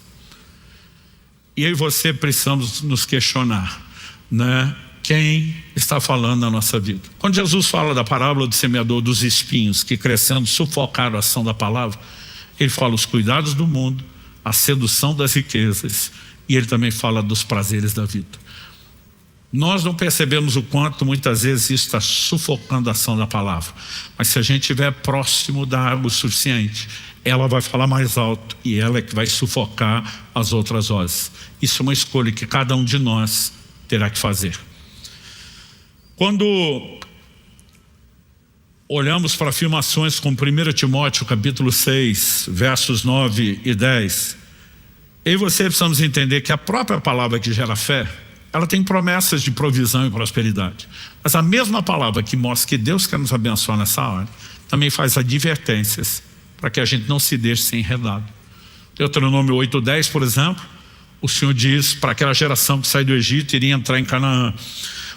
E eu e você precisamos nos questionar, né? Quem está falando na nossa vida? Quando Jesus fala da parábola do semeador dos espinhos, que crescendo sufocaram a ação da palavra, ele fala os cuidados do mundo, a sedução das riquezas, e ele também fala dos prazeres da vida. Nós não percebemos o quanto muitas vezes isso está sufocando a ação da palavra, mas se a gente estiver próximo da água o suficiente, ela vai falar mais alto e ela é que vai sufocar as outras vozes. Isso é uma escolha que cada um de nós terá que fazer. Quando olhamos para afirmações como 1 Timóteo capítulo 6, versos 9 e 10, eu e você precisamos entender que a própria palavra que gera fé, ela tem promessas de provisão e prosperidade. Mas a mesma palavra que mostra que Deus quer nos abençoar nessa hora, também faz advertências para que a gente não se deixe ser enredado. Deuteronômio 8:10, por exemplo, o Senhor diz para aquela geração que sai do Egito e iria entrar em Canaã,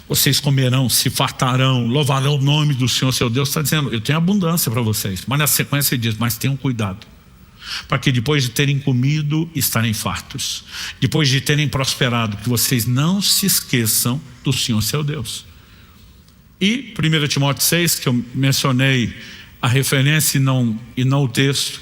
vocês comerão, se fartarão, louvarão o nome do Senhor seu Deus. Está dizendo, eu tenho abundância para vocês. Mas na sequência ele diz, mas tenham cuidado, para que depois de terem comido, estarem fartos. Depois de terem prosperado, que vocês não se esqueçam do Senhor seu Deus. E 1 Timóteo 6, que eu mencionei a referência e não o texto,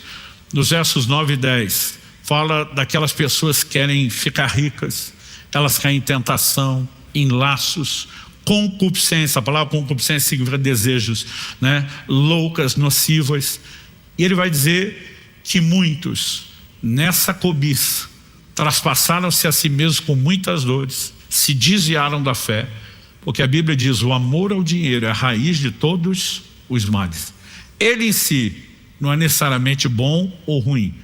nos versos 9 e 10, fala daquelas pessoas que querem ficar ricas, elas caem em tentação, em laços, concupiscência. A palavra concupiscência significa desejos, né, loucas, nocivas. E ele vai dizer que muitos nessa cobiça traspassaram-se a si mesmos com muitas dores, se desviaram da fé, porque a Bíblia diz, o amor ao dinheiro é a raiz de todos os males. Ele em si não é necessariamente bom ou ruim.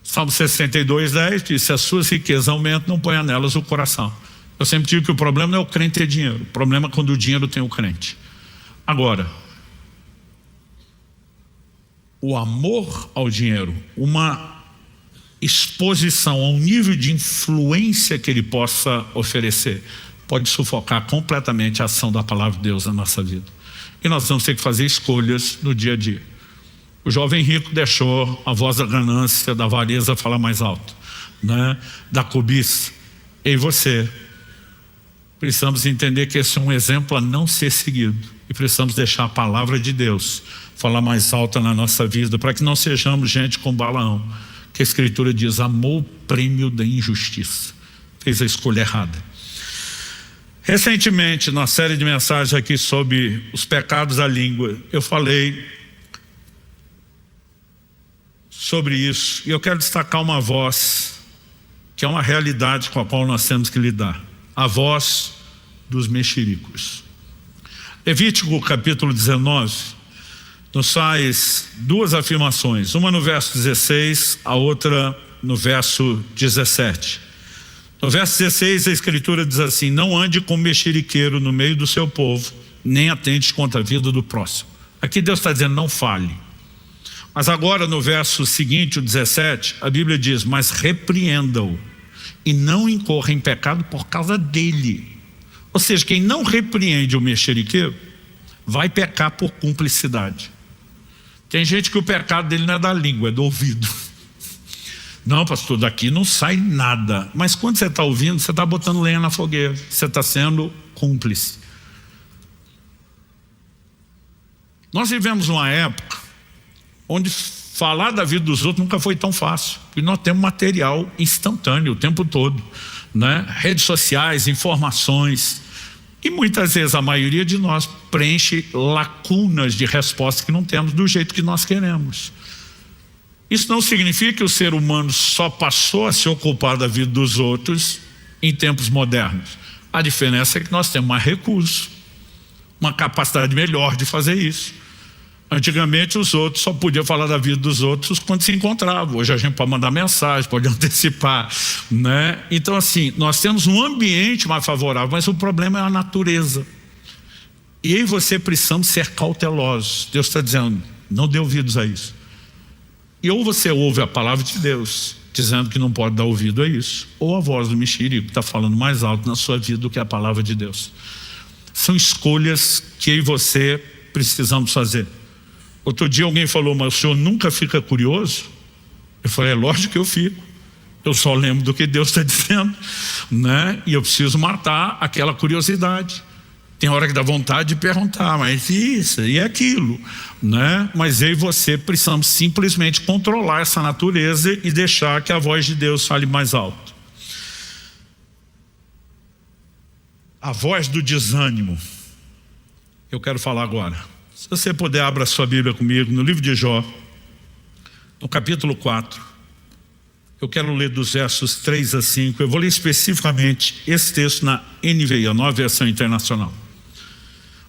Salmo 62:10 diz, se as suas riquezas aumentam, não ponha nelas o coração. Eu sempre digo que o problema não é o crente ter dinheiro, o problema é quando o dinheiro tem o crente. Agora, o amor ao dinheiro, uma exposição a um nível de influência que ele possa oferecer, pode sufocar completamente a ação da palavra de Deus na nossa vida. E nós vamos ter que fazer escolhas no dia a dia. O jovem rico deixou a voz da ganância, da avareza falar mais alto, né? Da cobiça. E você, precisamos entender que esse é um exemplo a não ser seguido. E precisamos deixar a palavra de Deus falar mais alta na nossa vida, para que não sejamos gente com Balaão, que a Escritura diz, amou o prêmio da injustiça. Fez a escolha errada. Recentemente, na série de mensagens aqui sobre os pecados da língua, eu falei sobre isso. E eu quero destacar uma voz, que é uma realidade com a qual nós temos que lidar. A voz dos mexericos. Levítico capítulo 19 nos faz duas afirmações, uma no verso 16, a outra no verso 17. No verso 16 a Escritura diz assim, não ande como mexeriqueiro no meio do seu povo, nem atente contra a vida do próximo. Aqui Deus está dizendo, não fale. Mas agora no verso seguinte, o 17, a Bíblia diz, mas repreenda-o e não incorra em pecado por causa dele. Ou seja, quem não repreende o mexeriqueiro vai pecar por cumplicidade. Tem gente que o pecado dele não é da língua, é do ouvido. Não, pastor, daqui não sai nada. Mas quando você está ouvindo, você está botando lenha na fogueira. Você está sendo cúmplice. Nós vivemos uma época onde falar da vida dos outros nunca foi tão fácil. E nós temos material instantâneo o tempo todo, né? Redes sociais, informações. E muitas vezes a maioria de nós preenche lacunas de resposta que não temos do jeito que nós queremos. Isso não significa que o ser humano só passou a se ocupar da vida dos outros em tempos modernos. A diferença é que nós temos mais recursos, uma capacidade melhor de fazer isso. Antigamente os outros só podiam falar da vida dos outros quando se encontravam. Hoje a gente pode mandar mensagem, pode antecipar, né? Então assim, nós temos um ambiente mais favorável, mas o problema é a natureza. E aí você precisamos ser cautelosos. Deus está dizendo, não dê ouvidos a isso. E ou você ouve a palavra de Deus, dizendo que não pode dar ouvido a isso, ou a voz do mexerico está falando mais alto na sua vida do que a palavra de Deus. São escolhas que eu e você precisamos fazer. Outro dia alguém falou, mas o senhor nunca fica curioso? Eu falei, é lógico que eu fico. Eu só lembro do que Deus está dizendo, né? E eu preciso matar aquela curiosidade. Tem hora que dá vontade de perguntar, mas isso e aquilo, né? Mas eu e você precisamos simplesmente controlar essa natureza e deixar que a voz de Deus fale mais alto. A voz do desânimo. Eu quero falar agora. Se você puder, abra sua Bíblia comigo no livro de Jó, no capítulo 4. Eu quero ler dos versos 3 a 5. Eu vou ler especificamente esse texto na NVI, a Nova Versão Internacional.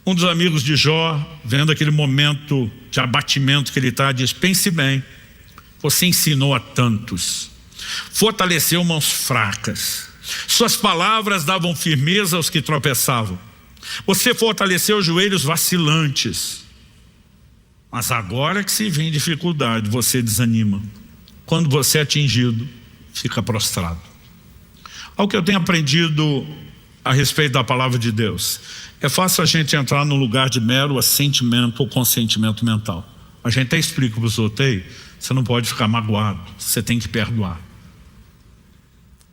Um dos amigos de Jó, vendo aquele momento de abatimento que ele está, diz, pense bem, você ensinou a tantos, fortaleceu mãos fracas, suas palavras davam firmeza aos que tropeçavam, você fortaleceu joelhos vacilantes, mas agora que se vem dificuldade, você desanima. Quando você é atingido, fica prostrado. Ao que eu tenho aprendido a respeito da palavra de Deus, é fácil a gente entrar num lugar de mero assentimento ou consentimento mental. A gente até explica para os outros, ei, você não pode ficar magoado, você tem que perdoar.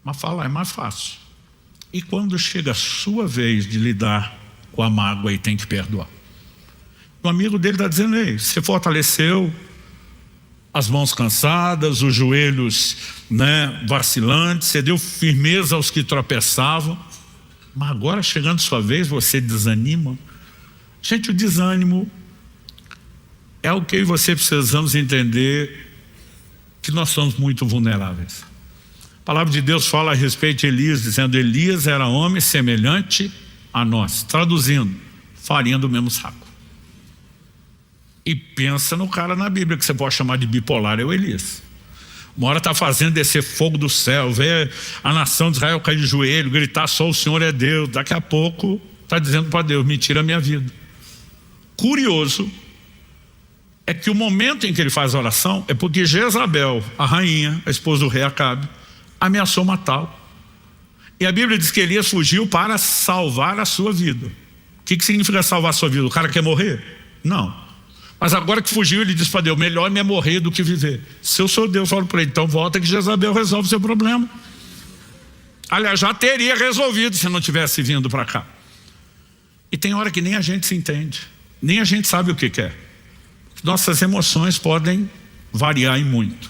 Mas falar é mais fácil. E quando chega a sua vez de lidar com a mágoa e tem que perdoar? O amigo dele está dizendo, ei, você fortaleceu as mãos cansadas, os joelhos, né, vacilantes, você deu firmeza aos que tropeçavam, mas agora chegando sua vez você desanima. Gente, o desânimo é o que eu e você precisamos entender, que nós somos muito vulneráveis. A palavra de Deus fala a respeito de Elias, dizendo, Elias era homem semelhante a nós, traduzindo, farinha do mesmo saco. E pensa no cara na Bíblia que você pode chamar de bipolar, é o Elias. Uma hora está fazendo descer fogo do céu, ver a nação de Israel cair de joelho, gritar só o Senhor é Deus. Daqui a pouco está dizendo para Deus, me tira a minha vida. Curioso é que o momento em que ele faz a oração é porque Jezabel, a rainha, a esposa do rei Acabe, ameaçou matá-lo. E a Bíblia diz que Elias fugiu para salvar a sua vida. O que significa salvar a sua vida? O cara quer morrer? Não. Mas agora que fugiu, ele diz para Deus, melhor me é morrer do que viver. Se eu sou Deus, eu falo para ele, então volta que Jezabel resolve o seu problema. Aliás, já teria resolvido se não tivesse vindo para cá. E tem hora que nem a gente se entende, nem a gente sabe o que quer. Nossas emoções podem variar em muito.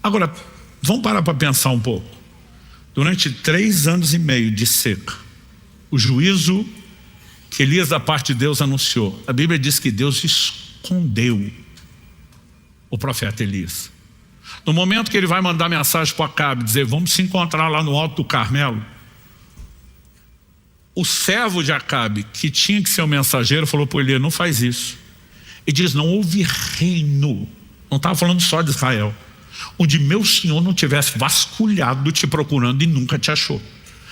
Agora, vamos parar para pensar um pouco. Durante 3 anos e meio de seca, o juízo que Elias da parte de Deus anunciou, a Bíblia diz que Deus escondeu o profeta Elias. No momento que ele vai mandar mensagem para Acabe, dizer, vamos se encontrar lá no alto do Carmelo, o servo de Acabe, que tinha que ser o mensageiro, falou para Elias, não faz isso. E diz, não houve reino, não estava falando só de Israel, onde meu senhor não tivesse vasculhado te procurando e nunca te achou.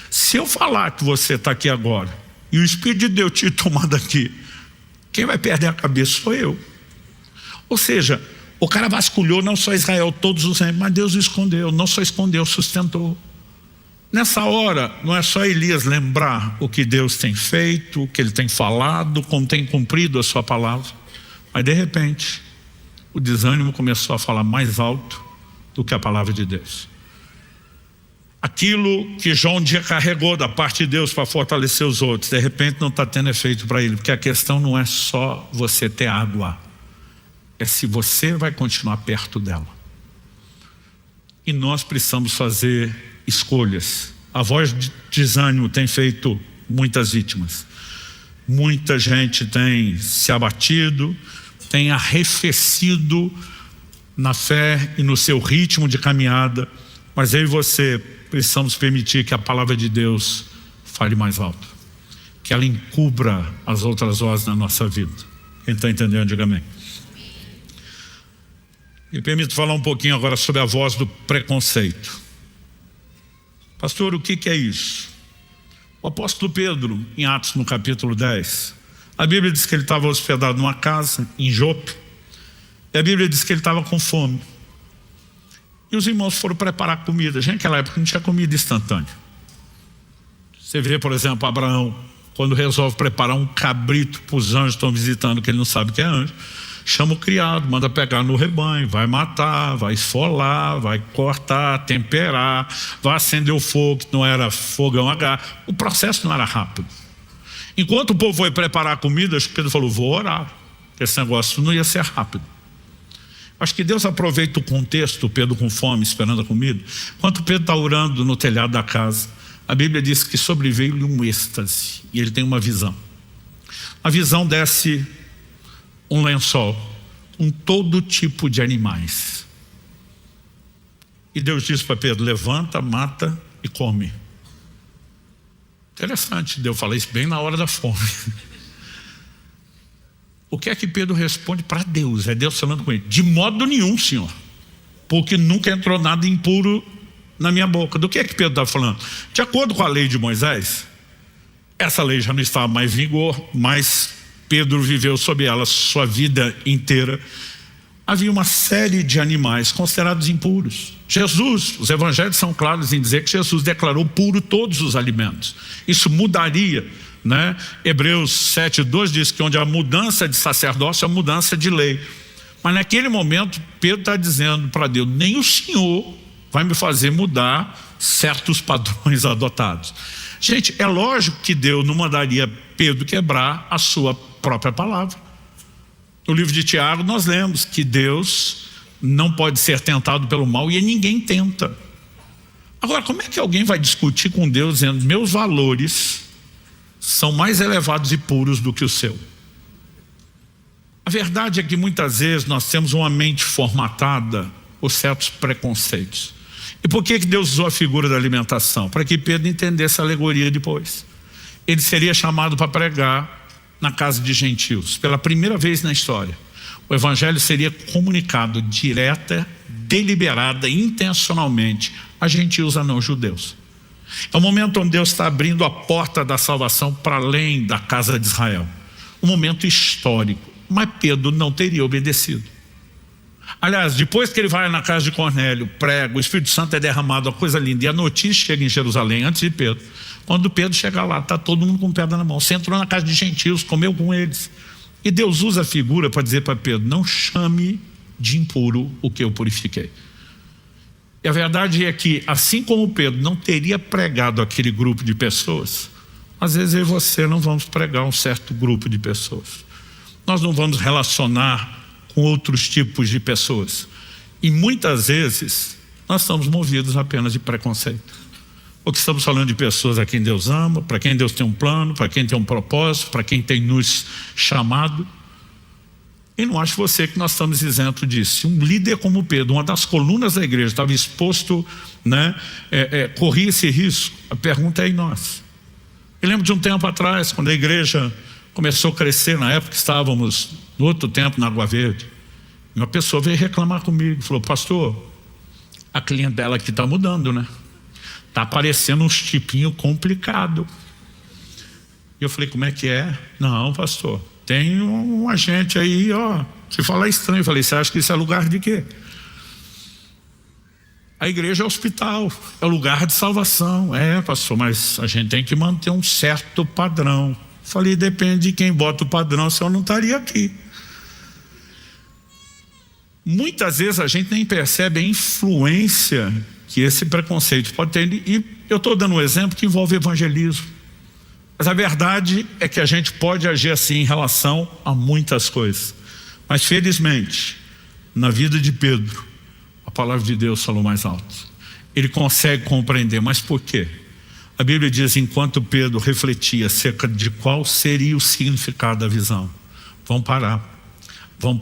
Se eu falar que você está aqui agora e o Espírito de Deus te tomar daqui, quem vai perder a cabeça sou eu. Ou seja, o cara vasculhou não só Israel, todos os reis, mas Deus o escondeu, não só escondeu, sustentou. Nessa hora, não é só Elias lembrar o que Deus tem feito, o que ele tem falado, como tem cumprido a sua palavra, mas de repente, o desânimo começou a falar mais alto do que a palavra de Deus. Aquilo que Jó um dia carregou da parte de Deus para fortalecer os outros, de repente não está tendo efeito para ele, porque a questão não é só você ter água, é se você vai continuar perto dela. E nós precisamos fazer escolhas. A voz de desânimo tem feito muitas vítimas. Muita gente tem se abatido, tem arrefecido na fé e no seu ritmo de caminhada, mas eu e você precisamos permitir que a palavra de Deus fale mais alto. Que ela encubra as outras vozes na nossa vida. Quem está entendendo, diga amém. Me permito falar um pouquinho agora sobre a voz do preconceito. Pastor, o que é isso? O apóstolo Pedro, em Atos no capítulo 10, a Bíblia diz que ele estava hospedado numa casa, em Jope, e a Bíblia diz que ele estava com fome. E os irmãos foram preparar comida. Gente, naquela época não tinha comida instantânea. Você vê, por exemplo, Abraão, quando resolve preparar um cabrito para os anjos que estão visitando, que ele não sabe que é anjo, chama o criado, manda pegar no rebanho, vai matar, vai esfolar, vai cortar, temperar, vai acender o fogo, que não era fogão a gás. O processo não era rápido. Enquanto o povo foi preparar a comida, Pedro falou, vou orar. Esse negócio não ia ser rápido. Acho que Deus aproveita o contexto, Pedro com fome, esperando a comida. Enquanto Pedro está orando no telhado da casa, a Bíblia diz que sobreveio-lhe um êxtase, e ele tem uma visão. A visão desce um lençol com todo tipo de animais. E Deus diz para Pedro, levanta, mata e come. Interessante, Deus fala isso bem na hora da fome. O que é que Pedro responde para Deus? É Deus falando com ele, de modo nenhum, Senhor, porque nunca entrou nada impuro na minha boca. Do que é que Pedro está falando? De acordo com a lei de Moisés, essa lei já não estava mais em vigor, mas Pedro viveu sob ela sua vida inteira. Havia uma série de animais considerados impuros. Jesus, os evangelhos são claros em dizer que Jesus declarou puro todos os alimentos. Isso mudaria, né? Hebreus 7:2 diz que onde há mudança de sacerdócio, há mudança de lei. Mas naquele momento Pedro está dizendo para Deus, nem o Senhor vai me fazer mudar certos padrões adotados. Gente, é lógico que Deus não mandaria Pedro quebrar a sua própria palavra. No livro de Tiago nós lemos que Deus não pode ser tentado pelo mal e ninguém tenta. Agora, como é que alguém vai discutir com Deus dizendo meus valores são mais elevados e puros do que o seu? A verdade é que muitas vezes nós temos uma mente formatada por certos preconceitos. E por que Deus usou a figura da alimentação? Para que Pedro entendesse a alegoria depois. Ele seria chamado para pregar na casa de gentios, pela primeira vez na história. O evangelho seria comunicado direta, deliberada, intencionalmente a gentios, a não judeus. É o momento onde Deus está abrindo a porta da salvação para além da casa de Israel. Um momento histórico, mas Pedro não teria obedecido. Aliás, depois que ele vai na casa de Cornélio, prega, o Espírito Santo é derramado, uma coisa linda, e a notícia chega em Jerusalém antes de Pedro. Quando Pedro chega lá, está todo mundo com pedra na mão. Você entrou na casa de gentios, comeu com eles. E Deus usa a figura para dizer para Pedro, não chame de impuro o que eu purifiquei. E a verdade é que, assim como Pedro não teria pregado aquele grupo de pessoas, às vezes eu e você não vamos pregar um certo grupo de pessoas. Nós não vamos relacionar com outros tipos de pessoas. E muitas vezes nós estamos movidos apenas de preconceito. Porque estamos falando de pessoas a quem Deus ama, para quem Deus tem um plano, para quem tem um propósito, para quem tem nos chamado. E não acho você que nós estamos isentos disso. Um líder como Pedro, uma das colunas da igreja, estava exposto, né, corria esse risco. A pergunta é em nós. Eu lembro de um tempo atrás, quando a igreja começou a crescer, na época estávamos no outro tempo na Água Verde, e uma pessoa veio reclamar comigo, falou, pastor, a clientela aqui está mudando, né? Está aparecendo uns tipinhos complicados. E eu falei, como é que é? Não, pastor, tem um agente aí, ó, se falar estranho. Eu falei, você acha que isso é lugar de quê? A igreja é hospital, é lugar de salvação. É, pastor, mas a gente tem que manter um certo padrão. Eu falei, depende de quem bota o padrão, senão eu não estaria aqui. Muitas vezes a gente nem percebe a influência que esse preconceito pode ter. E eu estou dando um exemplo que envolve evangelismo. Mas a verdade é que a gente pode agir assim em relação a muitas coisas. Mas felizmente, na vida de Pedro, a palavra de Deus falou mais alto. Ele consegue compreender, mas por quê? A Bíblia diz, enquanto Pedro refletia acerca de qual seria o significado da visão, vamos parar, vamos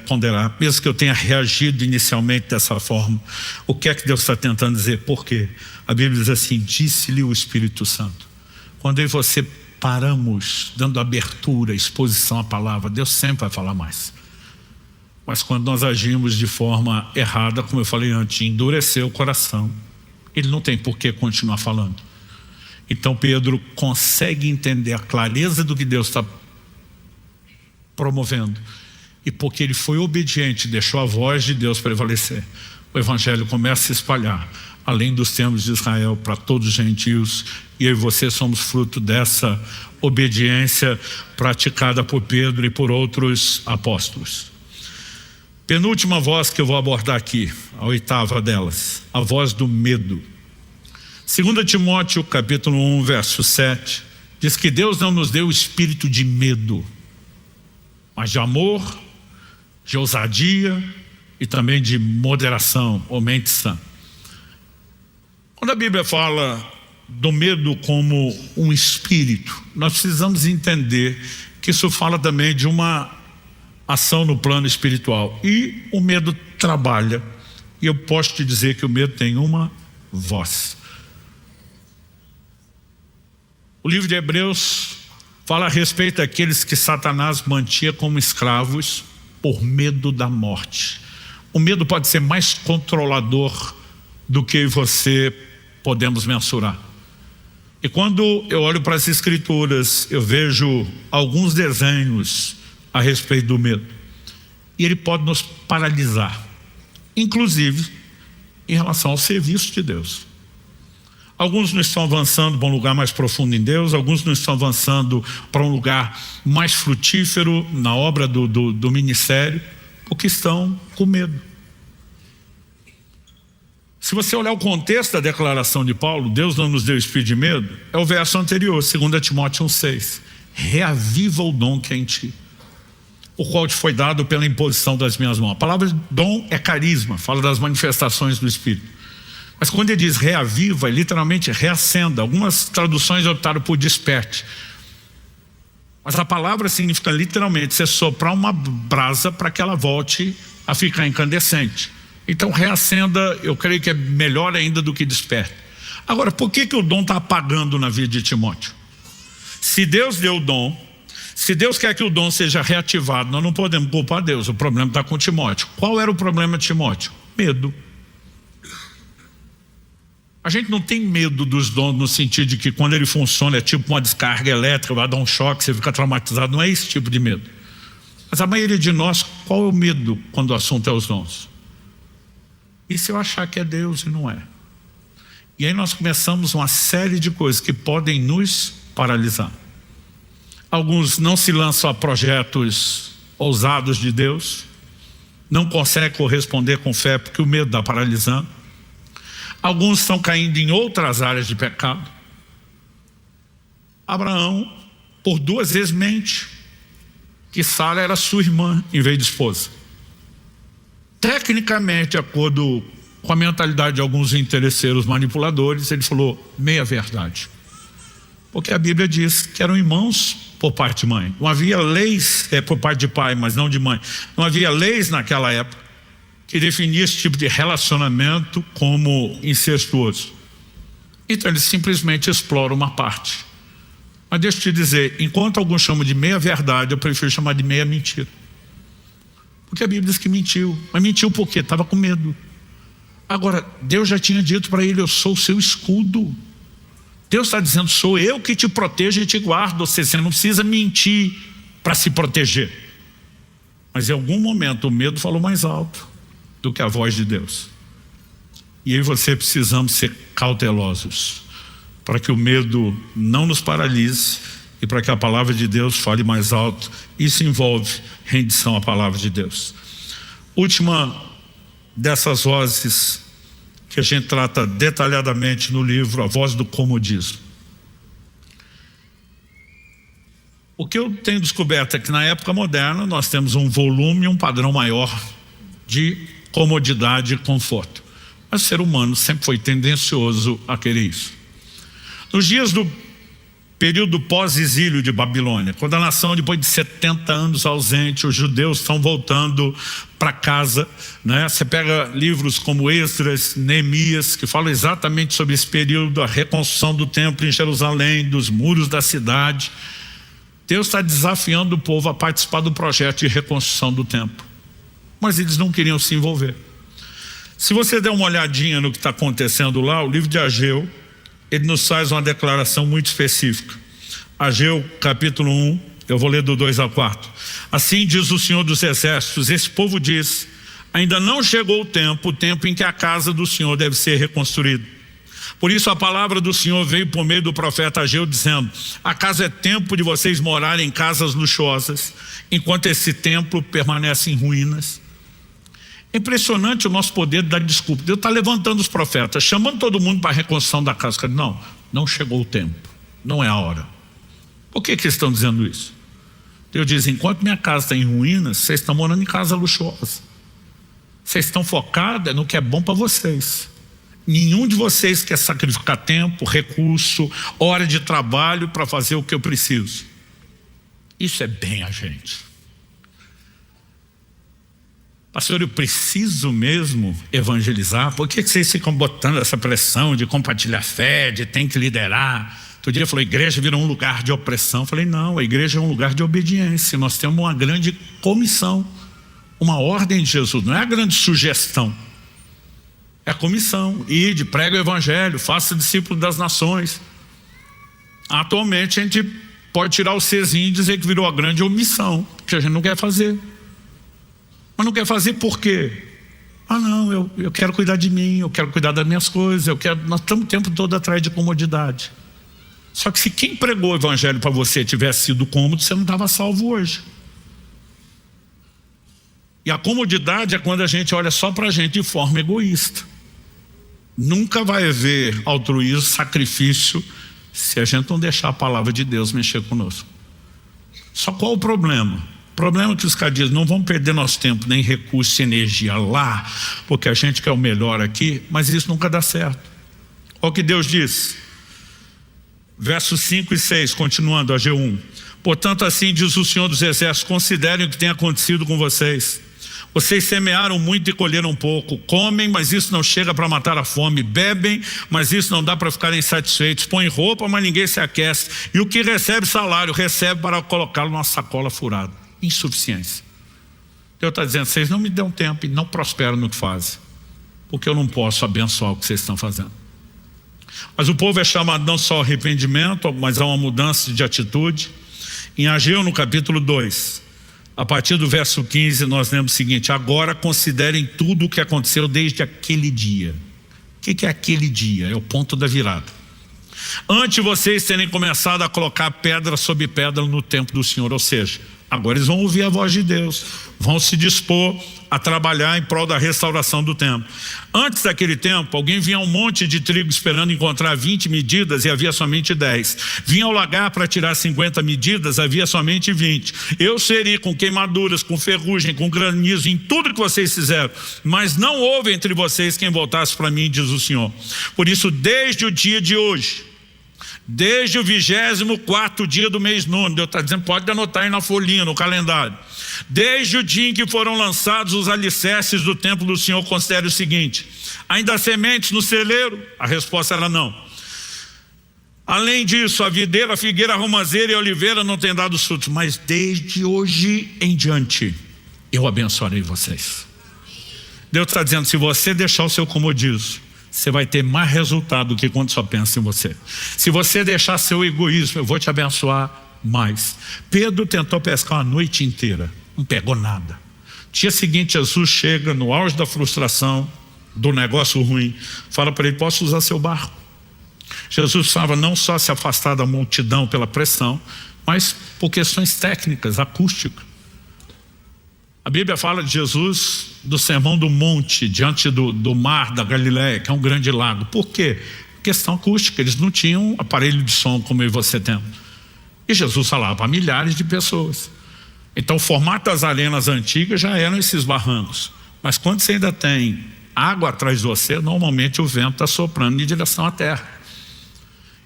ponderar, mesmo que eu tenha reagido inicialmente dessa forma, o que é que Deus está tentando dizer? Por quê? A Bíblia diz assim, disse-lhe o Espírito Santo. quando eu e você paramos, dando abertura, exposição à palavra, Deus sempre vai falar mais. Mas quando nós agimos de forma errada, como eu falei antes, endurecer o coração, Ele não tem por que continuar falando. Então Pedro consegue entender a clareza do que Deus está promovendo. E porque ele foi obediente, deixou a voz de Deus prevalecer, o evangelho começa a se espalhar, além dos termos de Israel, para todos os gentios. E eu e você somos fruto dessa obediência praticada por Pedro e por outros apóstolos. Penúltima voz que eu vou abordar aqui, a oitava delas, a voz do medo. 2 Timóteo capítulo 1, verso 7, diz que Deus não nos deu o espírito de medo, mas de amor, de ousadia e também de moderação, ou mente sã. Quando a Bíblia fala do medo como um espírito, nós precisamos entender que isso fala também de uma ação no plano espiritual. E o medo trabalha, e eu posso te dizer que o medo tem uma voz. O livro de Hebreus fala a respeito daqueles que Satanás mantinha como escravos por medo da morte. O medo pode ser mais controlador do que você podemos mensurar. E quando eu olho para as Escrituras, eu vejo alguns desenhos a respeito do medo. E ele pode nos paralisar, inclusive em relação ao serviço de Deus. Alguns não estão avançando para um lugar mais profundo em Deus, alguns não estão avançando para um lugar mais frutífero na obra do ministério, porque estão com medo. Se você olhar o contexto da declaração de Paulo, Deus não nos deu espírito de medo, é o verso anterior, 2 Timóteo 1,6. Reaviva o dom que é em ti, o qual te foi dado pela imposição das minhas mãos. A palavra dom é carisma, fala das manifestações do Espírito. Mas quando ele diz reaviva, é literalmente reacenda. Algumas traduções optaram por desperte. Mas a palavra significa literalmente você soprar uma brasa para que ela volte a ficar incandescente. Então reacenda, eu creio que é melhor ainda do que desperte. Agora, por que o dom está apagando na vida de Timóteo? Se Deus deu o dom, se Deus quer que o dom seja reativado, nós não podemos culpar Deus. O problema está com Timóteo. Qual era o problema de Timóteo? Medo. A gente não tem medo dos dons no sentido de que quando ele funciona é tipo uma descarga elétrica, vai dar um choque, você fica traumatizado. Não é esse tipo de medo. Mas a maioria de nós, qual é o medo quando o assunto é os dons? E se eu achar que é Deus e não é? E aí nós começamos uma série de coisas que podem nos paralisar. Alguns não se lançam a projetos ousados de Deus, não conseguem corresponder com fé porque o medo está paralisando. Alguns estão caindo em outras áreas de pecado. Abraão, por 2 vezes mente que Sara era sua irmã em vez de esposa. Tecnicamente, de acordo com a mentalidade de alguns interesseiros manipuladores, ele falou meia verdade. Porque a Bíblia diz que eram irmãos por parte de mãe. Não havia leis por parte de pai, mas não de mãe. Não havia leis naquela época que definia esse tipo de relacionamento como incestuoso. Então eles simplesmente exploram uma parte. Mas deixa eu te dizer, enquanto alguns chamam de meia verdade, eu prefiro chamar de meia mentira. Porque a Bíblia diz que mentiu. Mas mentiu por quê? Estava com medo. Agora, Deus já tinha dito para ele, eu sou o seu escudo. Deus está dizendo, sou eu que te protejo e te guardo. Ou seja, você não precisa mentir para se proteger. Mas em algum momento o medo falou mais alto do que a voz de Deus. E eu e você precisamos ser cautelosos para que o medo não nos paralise e para que a palavra de Deus fale mais alto. Isso envolve rendição à palavra de Deus. Última dessas vozes que a gente trata detalhadamente no livro, a voz do comodismo. O que eu tenho descoberto é que na época moderna nós temos um volume e um padrão maior de comodidade e conforto. Mas o ser humano sempre foi tendencioso a querer isso. Nos dias do período pós-exílio de Babilônia, quando a nação, depois de 70 anos ausente, os judeus estão voltando para casa, né? Você pega livros como Esdras, Neemias, que falam exatamente sobre esse período, a reconstrução do templo em Jerusalém, dos muros da cidade. Deus está desafiando o povo a participar do projeto de reconstrução do templo, mas eles não queriam se envolver. Se você der uma olhadinha no que está acontecendo lá, o livro de Ageu, ele nos faz uma declaração muito específica. Ageu capítulo 1, eu vou ler do 2 ao 4. Assim diz o Senhor dos Exércitos, esse povo diz, ainda não chegou o tempo em que a casa do Senhor deve ser reconstruída. Por isso a palavra do Senhor veio por meio do profeta Ageu dizendo, acaso é tempo de vocês morarem em casas luxuosas, enquanto esse templo permanece em ruínas? É impressionante o nosso poder de dar desculpa. Deus está levantando os profetas, chamando todo mundo para a reconstrução da casa. Não chegou o tempo, não é a hora. Por que eles estão dizendo isso? Deus diz, enquanto minha casa está em ruínas, vocês estão morando em casa luxuosa. Vocês estão focados no que é bom para vocês. Nenhum de vocês quer sacrificar tempo, recurso, hora de trabalho para fazer o que eu preciso. Isso é bem a gente. Pastor, eu preciso mesmo evangelizar? Por que vocês ficam botando essa pressão de compartilhar fé, de tem que liderar? Outro dia falou, a igreja virou um lugar de opressão. Eu falei, não, a igreja é um lugar de obediência. Nós temos uma grande comissão, uma ordem de Jesus, não é a grande sugestão. É a comissão, ide, prega o evangelho, faça discípulo das nações. Atualmente a gente pode tirar o Czinho e dizer que virou a grande omissão, porque a gente não quer fazer. Mas não quer fazer por quê? Eu quero cuidar de mim, eu quero cuidar das minhas coisas, nós estamos o tempo todo atrás de comodidade. Só que se quem pregou o evangelho para você tivesse sido cômodo, você não estava salvo hoje. E a comodidade é quando a gente olha só para a gente de forma egoísta. Nunca vai haver altruísmo, sacrifício, se a gente não deixar a palavra de Deus mexer conosco. Só qual o problema? O problema é que os caras dizem, não vamos perder nosso tempo, nem recurso e energia lá, porque a gente quer o melhor aqui, mas isso nunca dá certo. Olha o que Deus diz. Versos 5 e 6, continuando, Ageu 1. Portanto, assim diz o Senhor dos Exércitos, considerem o que tem acontecido com vocês. Vocês semearam muito e colheram pouco, comem, mas isso não chega para matar a fome, bebem, mas isso não dá para ficarem satisfeitos, põem roupa, mas ninguém se aquece, e o que recebe salário, recebe para colocá-lo numa sacola furada. Insuficiência. Deus está dizendo, vocês não me dão tempo e não prosperam no que fazem, porque eu não posso abençoar o que vocês estão fazendo. Mas o povo é chamado não só ao arrependimento, mas a uma mudança de atitude. Em Ageu, no capítulo 2, a partir do verso 15, nós lemos o seguinte: agora considerem tudo o que aconteceu desde aquele dia. O que é aquele dia? É o ponto da virada. Antes de vocês terem começado a colocar pedra sobre pedra no templo do Senhor, ou seja, agora eles vão ouvir a voz de Deus, vão se dispor a trabalhar em prol da restauração do templo. Antes daquele tempo, alguém vinha um monte de trigo esperando encontrar 20 medidas e havia somente 10. Vinha ao lagar para tirar 50 medidas, havia somente 20. Eu seri com queimaduras, com ferrugem, com granizo, em tudo que vocês fizeram, mas não houve entre vocês quem voltasse para mim, diz o Senhor. Por isso, desde o dia de hoje, desde o 24º dia do mês nono, Deus está dizendo, pode anotar aí na folhinha, no calendário. Desde o dia em que foram lançados os alicerces do templo do Senhor, considere o seguinte: ainda há sementes no celeiro? A resposta era não. Além disso, a videira, a figueira, a romazeira e a oliveira não têm dado frutos, mas desde hoje em diante eu abençoarei vocês. Deus está dizendo, se você deixar o seu comodismo, você vai ter mais resultado do que quando só pensa em você. Se você deixar seu egoísmo, eu vou te abençoar mais. Pedro tentou pescar uma noite inteira, não pegou nada. Dia seguinte, Jesus chega no auge da frustração, do negócio ruim, fala para ele, posso usar seu barco? Jesus estava não só se afastar da multidão pela pressão, mas por questões técnicas, acústicas. A Bíblia fala de Jesus do Sermão do Monte, diante do mar da Galileia, que é um grande lago. Por quê? Questão acústica, eles não tinham aparelho de som como eu e você temos. E Jesus falava para milhares de pessoas. Então o formato das arenas antigas já eram esses barrancos. Mas quando você ainda tem água atrás de você, normalmente o vento está soprando em direção à terra.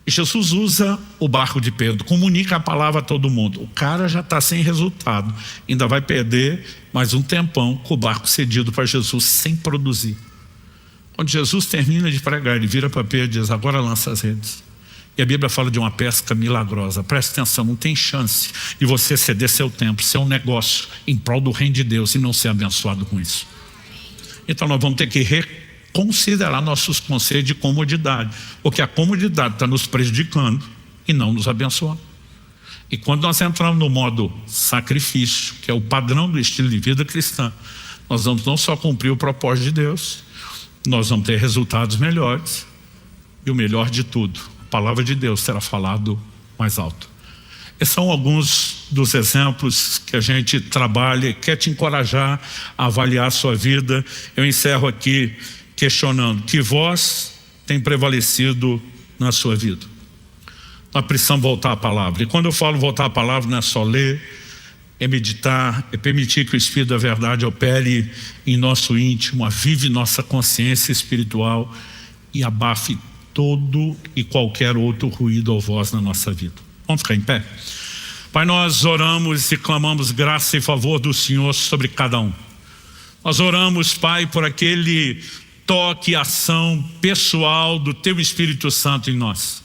E Jesus usa o barco de Pedro, comunica a palavra a todo mundo. O cara já está sem resultado, ainda vai perder mais um tempão com o barco cedido para Jesus sem produzir. Quando Jesus termina de pregar, ele vira para Pedro e diz: agora lança as redes. E a Bíblia fala de uma pesca milagrosa. Preste atenção, não tem chance de você ceder seu tempo, seu negócio em prol do reino de Deus e não ser abençoado com isso. Então nós vamos ter que reconsiderar nossos conceitos de comodidade, porque a comodidade está nos prejudicando e não nos abençoando. E quando nós entramos no modo sacrifício, que é o padrão do estilo de vida cristã, nós vamos não só cumprir o propósito de Deus, nós vamos ter resultados melhores, e o melhor de tudo, a palavra de Deus será falado mais alto. Esses são alguns dos exemplos que a gente trabalha e quer te encorajar a avaliar a sua vida. Eu encerro aqui questionando: que voz tem prevalecido na sua vida? Nós precisamos voltar à palavra. E quando eu falo voltar à palavra, não é só ler, é meditar, é permitir que o Espírito da verdade opere em nosso íntimo, avive nossa consciência espiritual e abafe todo e qualquer outro ruído ou voz na nossa vida. Vamos ficar em pé? Pai, nós oramos e clamamos graça e favor do Senhor sobre cada um. Nós oramos, Pai, por aquele toque e ação pessoal do Teu Espírito Santo em nós.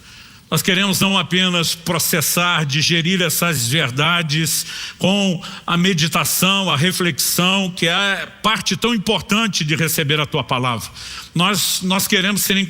Nós queremos não apenas processar, digerir essas verdades com a meditação, a reflexão, que é parte tão importante de receber a Tua palavra. Nós queremos ser encontrados